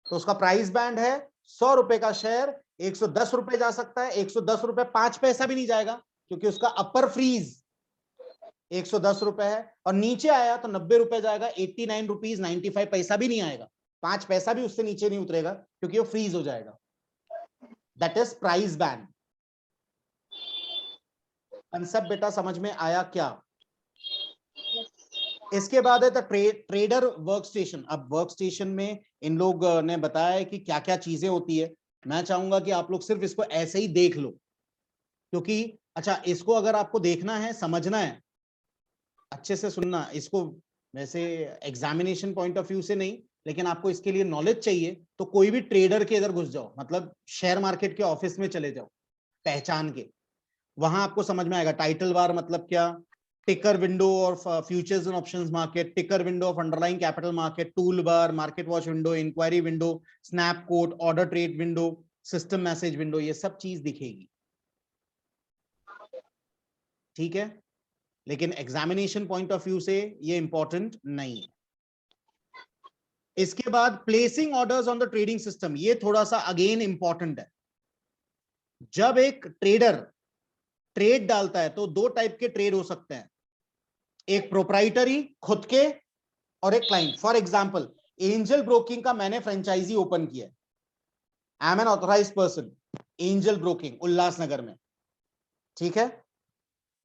तो उसका प्राइस बैंड है 100 रुपए का शेयर 110 रुपए जा सकता है, 110 रुपए 5 पैसा भी नहीं जाएगा क्योंकि उसका अपर फ्रीज 110 रुपए है, और नीचे आया तो 90 रुपए जाएगा, 89 रुपीज 95 पैसा भी नहीं आएगा, 5 पैसा भी उससे नीचे नहीं उतरेगा क्योंकि वो फ्रीज हो जाएगा। That is price band. Concept बेटा समझ में आया क्या? इसके बाद है द ट्रेडर वर्क स्टेशन। अब वर्क स्टेशन में इन लोग ने बताया कि क्या क्या चीजें होती है। मैं चाहूंगा कि आप लोग सिर्फ इसको ऐसे ही देख लो, क्योंकि अच्छा इसको अगर आपको देखना है, समझना है, अच्छे से सुनना इसको, वैसे एग्जामिनेशन पॉइंट ऑफ व्यू से नहीं, लेकिन आपको इसके लिए नॉलेज चाहिए तो कोई भी ट्रेडर के इधर घुस जाओ, मतलब शेयर मार्केट के ऑफिस में चले जाओ पहचान के, वहां आपको समझ में आएगा टाइटल बार मतलब क्या, ticker window of futures and options market, ticker window of underlying capital market, tool bar, market watch window, inquiry window, snap code, order trade window, system message window, ये सब चीज दिखेगी। ठीक है, लेकिन एग्जामिनेशन पॉइंट ऑफ व्यू से ये important नहीं है। इसके बाद placing orders on the trading system, ये थोड़ा सा अगेन इंपॉर्टेंट है। जब एक ट्रेडर ट्रेड डालता है तो दो टाइप के ट्रेड हो सकते हैं, एक प्रोप्राइटरी खुद के और एक client. For example angel Broking का मैंने फ्रेंचाइजी ओपन किया, I am N authorised person, angel broking Ulhasnagar में। ठीक है,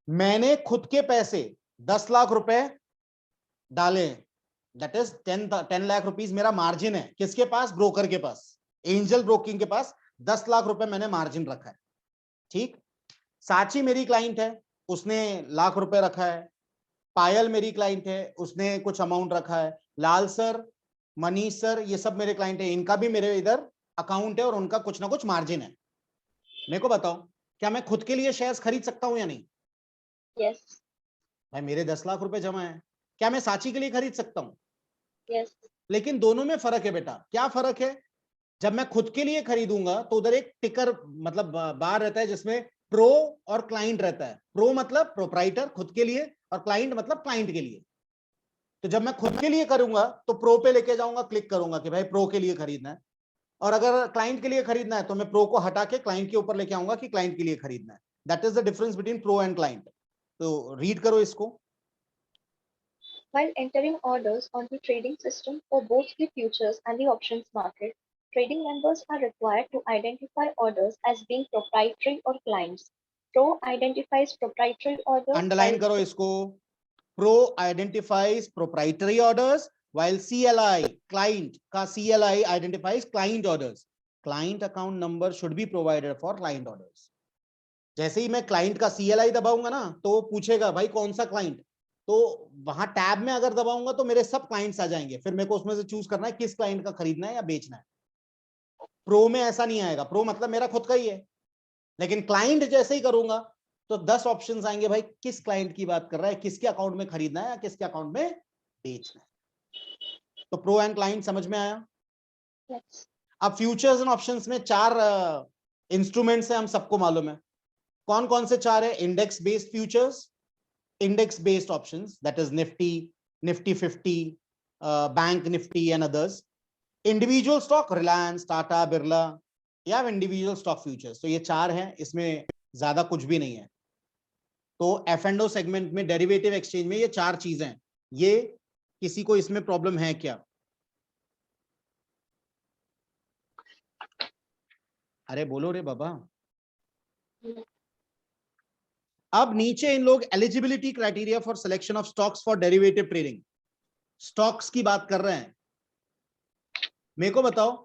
मैंने खुद के पैसे 10 लाख रुपए डाले, दैट इज 10 लाख रुपीस मेरा मार्जिन है। किसके पास? ब्रोकर के पास, एंजल ब्रोकिंग के पास 10 लाख रुपए मैंने मार्जिन रखा है। ठीक, साची मेरी क्लाइंट है, उसने लाख रुपए रखा है, पायल मेरी क्लाइंट है, उसने कुछ अमाउंट रखा है, लाल सर, मनीष सर, ये सब मेरे क्लाइंट है, इनका भी मेरे इधर अकाउंट है और उनका कुछ ना कुछ मार्जिन है। मेरे को बताओ, क्या मैं खुद के लिए शेयर्स खरीद सकता हूं या नहीं? Yes. भाई मेरे 10 लाख रुपए जमा है, क्या मैं सांची के लिए खरीद सकता हूँ? Yes. लेकिन दोनों में फर्क है बेटा। क्या फर्क है? जब मैं खुद के लिए खरीदूंगा तो उधर एक टिकर मतलब बार रहता है जिसमें प्रो और क्लाइंट रहता है। प्रो मतलब प्रोप्राइटर खुद के लिए, और क्लाइंट मतलब क्लाइंट के लिए। तो जब मैं खुद के लिए करूंगा तो प्रो पे लेके जाऊंगा, क्लिक करूंगा कि भाई प्रो के लिए खरीदना है, और अगर क्लाइंट के लिए खरीदना है तो मैं प्रो को हटा के क्लाइंट के ऊपर लेके आऊंगा कि क्लाइंट के लिए खरीदना है। That is the difference between pro and client. तो रीड करो इसको। While entering orders on the trading system for both the futures and the options market, trading members are required to identify orders as being proprietary or clients. Pro identifies proprietary orders. Underline करो इसको। Pro identifies proprietary orders, while CLI client का CLI identifies client orders. Client account number should be provided for client orders. जैसे ही मैं client का CLI दबाऊंगा ना तो वो पूछेगा भाई कौन सा क्लाइंट, तो वहां टैब में अगर दबाऊंगा तो मेरे सब क्लाइंट्स आ जाएंगे, फिर मेरे को उसमें से चूज करना है किस क्लाइंट का खरीदना है या बेचना है। प्रो में ऐसा नहीं आएगा, प्रो मतलब मेरा खुद का ही है, लेकिन क्लाइंट जैसे ही करूंगा तो 10 ऑप्शंस आएंगे, भाई किस क्लाइंट की बात कर रहा है, किसके अकाउंट में खरीदना है या किसके अकाउंट में बेचना है। तो प्रो एंड क्लाइंट समझ में आया। Yes. अब फ्यूचर्स एंड ऑप्शंस में 4 इंस्ट्रूमेंट्स हैं, हम सबको मालूम है। कौन कौन से 4 है? Index based futures, index based options that is Nifty, Nifty 50, bank Nifty and others. Individual stock, Reliance, Tata, Birla, या इंडिविजुअल स्टॉक फ्यूचर्स। तो ये 4 हैं, इसमें ज्यादा कुछ भी नहीं है। तो F&O सेगमेंट में डेरिवेटिव एक्सचेंज में ये 4 चीजें हैं। ये किसी को इसमें प्रॉब्लम है क्या? अरे बोलो रे बाबा। अब नीचे इन लोग eligibility criteria for selection of stocks for derivative trading, stocks की बात कर रहे हैं। मेरे को बताओ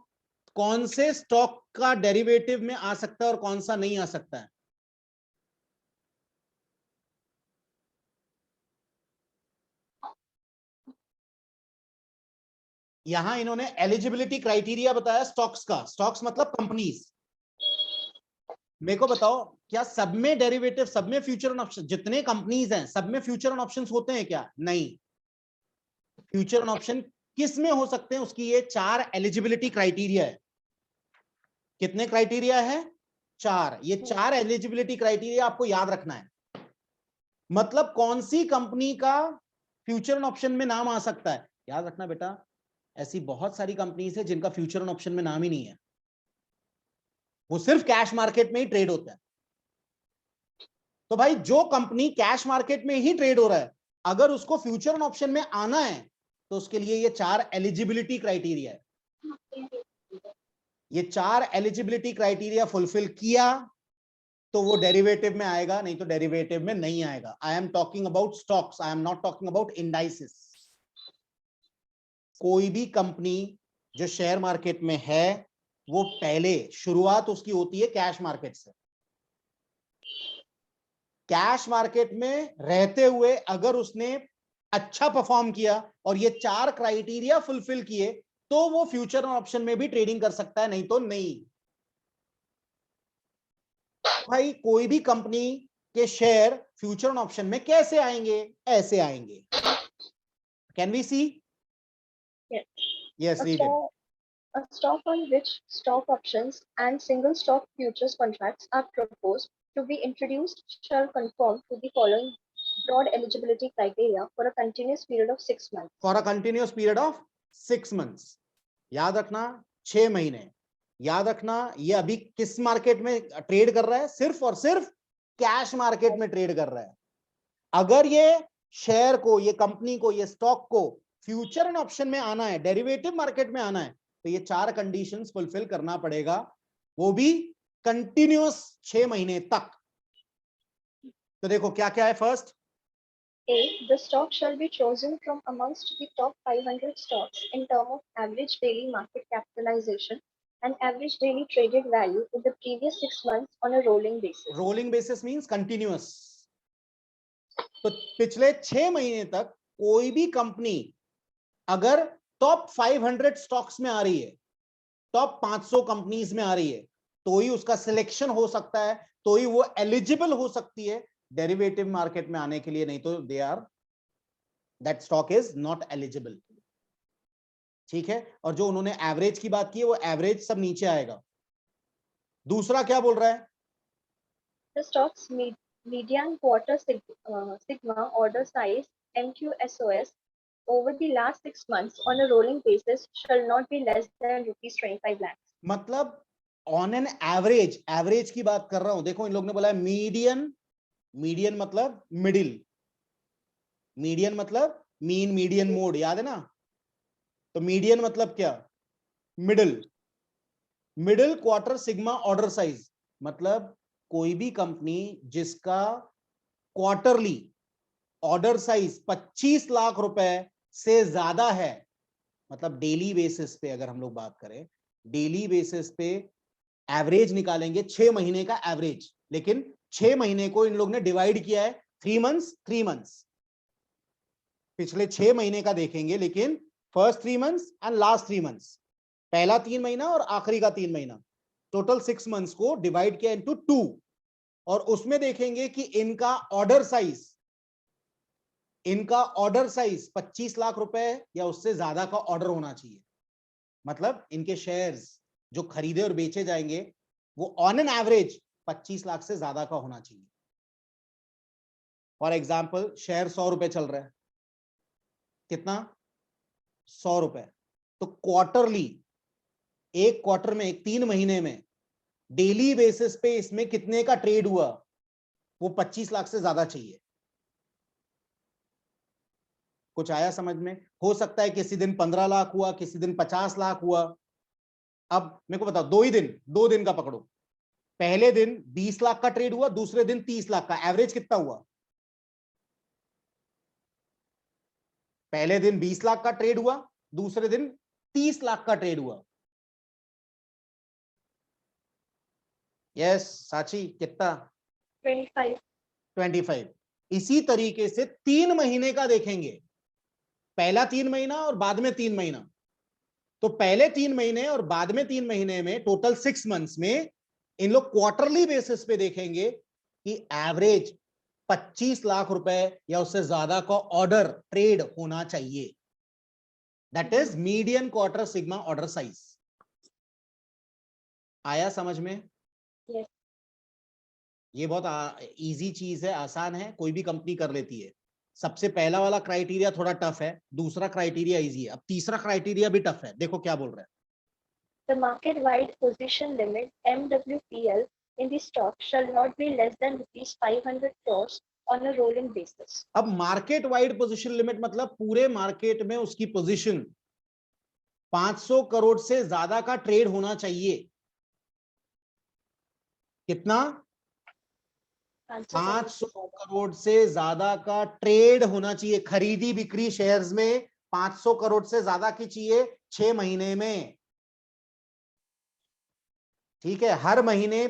कौन से स्टॉक का डेरिवेटिव में आ सकता है और कौन सा नहीं आ सकता है? यहां इन्होंने एलिजिबिलिटी क्राइटेरिया बताया स्टॉक्स का। स्टॉक्स मतलब कंपनीज। मेरे को बताओ क्या सब में डेरिवेटिव, सब में फ्यूचर एंड ऑप्शन, जितने कंपनीज हैं सब में फ्यूचर एंड ऑप्शंस होते हैं क्या? नहीं। फ्यूचर एंड ऑप्शन किस में हो सकते हैं, उसकी ये 4 एलिजिबिलिटी क्राइटेरिया है। कितने क्राइटेरिया है? 4। ये 4 एलिजिबिलिटी क्राइटेरिया आपको याद रखना है। मतलब कौन सी कंपनी का फ्यूचर एंड ऑप्शन में नाम आ सकता है। याद रखना बेटा, ऐसी बहुत सारी कंपनीज है जिनका फ्यूचर एंड ऑप्शन में नाम ही नहीं है, वो सिर्फ कैश मार्केट में ही ट्रेड होता है। तो भाई जो कंपनी कैश मार्केट में ही ट्रेड हो रहा है, अगर उसको फ्यूचर एंड ऑप्शन में आना है तो उसके लिए ये 4 एलिजिबिलिटी क्राइटेरिया है। ये 4 एलिजिबिलिटी क्राइटेरिया फुलफिल किया तो वो डेरिवेटिव में आएगा, नहीं तो डेरिवेटिव में नहीं आएगा। आई am talking about stocks, I am not talking about indices. कोई भी कंपनी जो शेयर मार्केट में है वो पहले शुरुआत उसकी होती है कैश मार्केट से। कैश मार्केट में रहते हुए अगर उसने अच्छा परफॉर्म किया और ये 4 क्राइटेरिया फुलफिल किए तो वो फ्यूचर ऑप्शन में भी ट्रेडिंग कर सकता है, नहीं तो नहीं। भाई कोई भी कंपनी के शेयर फ्यूचर ऑप्शन में कैसे आएंगे? ऐसे आएंगे। Can we see? Yes. Yes, A read it. stock on which stock options and single stock futures contracts are proposed to be introduced shall conform to the following broad eligibility criteria for a continuous period of 6 months. For a continuous period of 6 months। याद रखना 6 महीने। याद रखना ये अभी किस market में trade कर रहा है? सिर्फ और सिर्फ कैश मार्केट में ट्रेड कर रहा है। अगर ये शेयर को, ये कंपनी को, ये स्टॉक को फ्यूचर एंड ऑप्शन में आना है, डेरिवेटिव मार्केट में आना है, तो ये 4 कंडीशंस फुलफिल करना पड़ेगा, वो भी कंटिन्यूअस 6 महीने तक। तो देखो क्या क्या है। First, A. The stock shall be chosen from amongst the top 500 stocks in terms of average daily market capitalization and average daily traded value in the previous 6 months on a rolling basis. Rolling basis means continuous. तो पिछले 6 महीने तक कोई भी company अगर top 500 stocks में आ रही है, टॉप 500 कंपनीज में आ रही है, तो ही उसका सिलेक्शन हो सकता है, तो ही वो एलिजिबल हो सकती है डेरिवेटिव मार्केट में आने के लिए, नहीं तो they are that stock is not eligible. ठीक है, और जो उन्होंने एवरेज की बात की है वो एवरेज सब नीचे आएगा। दूसरा क्या बोल रहा है? The stock's median quarter sigma order size MQSOS over the last 6 months on a rolling basis shall not be less than rupees 25 lakhs. मतलब ऑन एन एवरेज, एवरेज की बात कर रहा हूं। देखो इन लोग ने बोला है मीडियन, मीडियन मतलब मिडिल, मीडियन मतलब मीन मीडियन मोड, याद है ना? तो मीडियन मतलब क्या? Middle. Middle quarter sigma order size मतलब कोई भी कंपनी जिसका क्वार्टरली ऑर्डर साइज 25 लाख रुपए से ज्यादा है, मतलब डेली बेसिस पे अगर हम लोग बात करें, डेली बेसिस पे एवरेज निकालेंगे 6 महीने का एवरेज, लेकिन 6 महीने को इन लोग ने डिवाइड किया है 3 मंथ्स 3 मंथ्स। पिछले 6 महीने का देखेंगे, लेकिन first 3 months and last 3 months, पहला 3 महीना और आखिरी का 3 महीना, टोटल 6 मंथ्स को डिवाइड किया इनटू 2, और उसमें देखेंगे कि इनका ऑर्डर साइज, इनका ऑर्डर साइज 25 लाख रुपए या उससे ज्यादा का ऑर्डर होना चाहिए। मतलब इनके शेयर्स जो खरीदे और बेचे जाएंगे वो ऑन एन एवरेज 25 लाख से ज्यादा का होना चाहिए। फॉर एग्जाम्पल शेयर 100 रुपए चल रहा है, कितना? 100 रुपए। तो क्वार्टरली, एक क्वार्टर में, एक 3 महीने में डेली बेसिस पे इसमें कितने का ट्रेड हुआ, वो 25 लाख से ज्यादा चाहिए। कुछ आया समझ में? हो सकता है किसी दिन 15 लाख हुआ, किसी दिन 50 लाख हुआ। अब मेरे को बताओ, 2 दिन का पकड़ो, पहले दिन 20 लाख का ट्रेड हुआ, दूसरे दिन 30 लाख का, एवरेज कितना हुआ? पहले दिन 20 लाख का ट्रेड हुआ, दूसरे दिन 30 लाख का ट्रेड हुआ। यस साची, कितना? 25. 25। इसी तरीके से 3 महीने का देखेंगे, पहला 3 महीना और बाद में 3 महीना। तो पहले 3 महीने और बाद में 3 महीने में टोटल 6 मंथ्स में इन लोग क्वार्टरली बेसिस पे देखेंगे कि एवरेज 25 लाख रुपए या उससे ज्यादा का ऑर्डर ट्रेड होना चाहिए। That is median quarter sigma order size. आया समझ में? Yes. ये बहुत इजी चीज है, आसान है, कोई भी कंपनी कर लेती है। सबसे पहला वाला क्राइटेरिया थोड़ा टफ है, दूसरा क्राइटेरिया इजी है, अब तीसरा क्राइटेरिया भी टफ है। देखो क्या बोल रहा है। The market-wide position limit (MWPL) in the stock shall not be less than rupees 500 crores on a rolling basis. अब मार्केट वाइड पोजीशन लिमिट मतलब पूरे मार्केट में उसकी पोजीशन 500 करोड़ से ज्यादा का ट्रेड होना चाहिए। कितना? 500 करोड़ से ज्यादा का ट्रेड होना चाहिए, खरीदी बिक्री शेयर्स में 500 करोड़ से ज्यादा की चाहिए 6 महीने में। ठीक है, हर महीने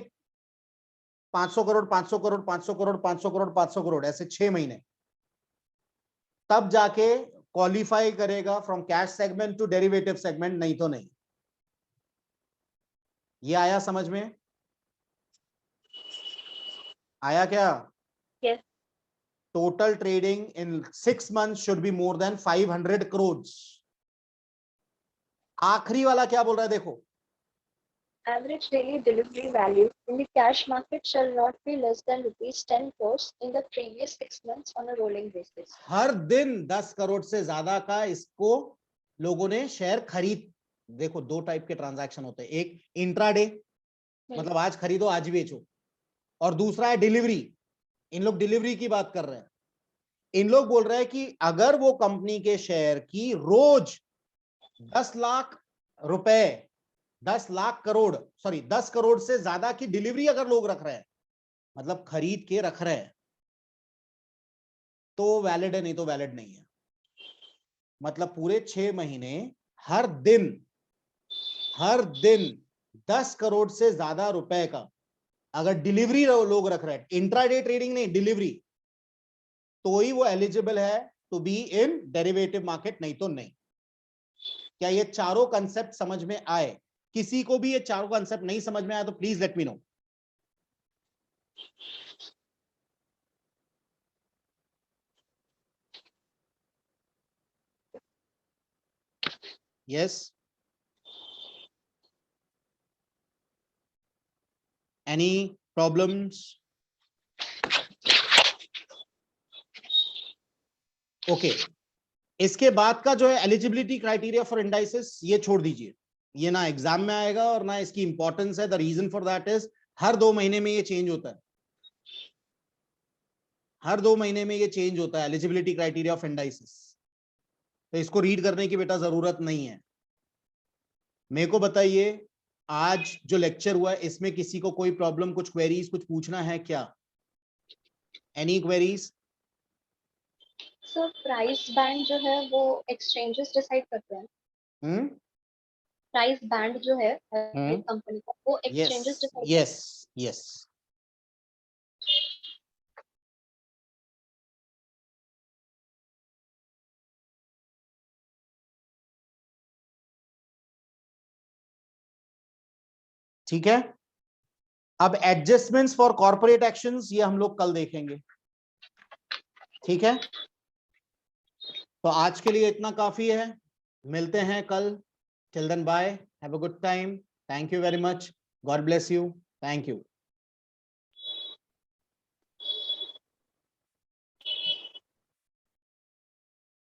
500 करोड़ 500 करोड़ 500 करोड़ 500 करोड़ 500 करोड़, ऐसे 6 महीने, तब जाके क्वालिफाई करेगा from cash segment to derivative segment, नहीं तो नहीं। ये आया समझ में? आया क्या? Yes. Total trading in 6 month should be more than 500 crore. आखिरी वाला क्या बोल रहा है देखो, Average daily delivery value in the cash market shall not be less than rupees 10 crores in the previous 6 months on a rolling basis. हर दिन 10 करोड़ से ज्यादा का इसको लोगों ने शेयर खरीद। देखो दो टाइप के ट्रांजैक्शन होते हैं, एक इंट्राडे मतलब आज खरीदो आज बेचो, और दूसरा है डिलीवरी। इन लोग डिलीवरी की बात कर रहे हैं। इन लोग बोल रहे हैं कि अगर वो कंपनी के शेयर की रोज 10 लाख रुपए, 10 लाख करोड़, सॉरी 10 करोड़ से ज्यादा की डिलीवरी अगर लोग रख रहे हैं, मतलब खरीद के रख रहे हैं, तो वैलिड है, नहीं तो वैलिड नहीं है। मतलब पूरे 6 महीने हर दिन 10 करोड़ से ज्यादा रुपए का अगर डिलीवरी लोग रख रहे हैं, इंट्राडे ट्रेडिंग नहीं, डिलीवरी, तो ही वो एलिजिबल है to be in derivative market, नहीं तो नहीं। क्या ये चारों कंसेप्ट समझ में आए? किसी को भी ये चारों कंसेप्ट नहीं समझ में आया तो please let me no. Yes. Any problems? Okay. इसके बाद का जो है एलिजिबिलिटी क्राइटेरिया फॉर इंडाइसिस, ये छोड़ दीजिए, ये ना एग्जाम में आएगा और ना इसकी इंपॉर्टेंस है. The reason for that is हर 2 महीने में ये चेंज होता है. हर 2 महीने में ये चेंज होता है एलिजिबिलिटी क्राइटेरिया ऑफ इंडाइसिस. तो इसको रीड करने की बेटा जरूरत नहीं है. मेरे को बताइए, आज जो लेक्चर हुआ है इसमें किसी को कोई प्रॉब्लम, कुछ क्वेरीज, कुछ पूछना है क्या? Any queries? Sir price band जो है वो एक्सचेंजेस डिसाइड करते हैं. प्राइस बैंड जो है कंपनी का वो एक्सचेंजेस डिसाइड. Yes yes. ठीक है. अब एडजस्टमेंट्स फॉर कॉर्पोरेट एक्शंस ये हम लोग कल देखेंगे. ठीक है, तो आज के लिए इतना काफी है. मिलते हैं कल. Till then bye, have a good time. Thank you very much. God bless you. Thank you.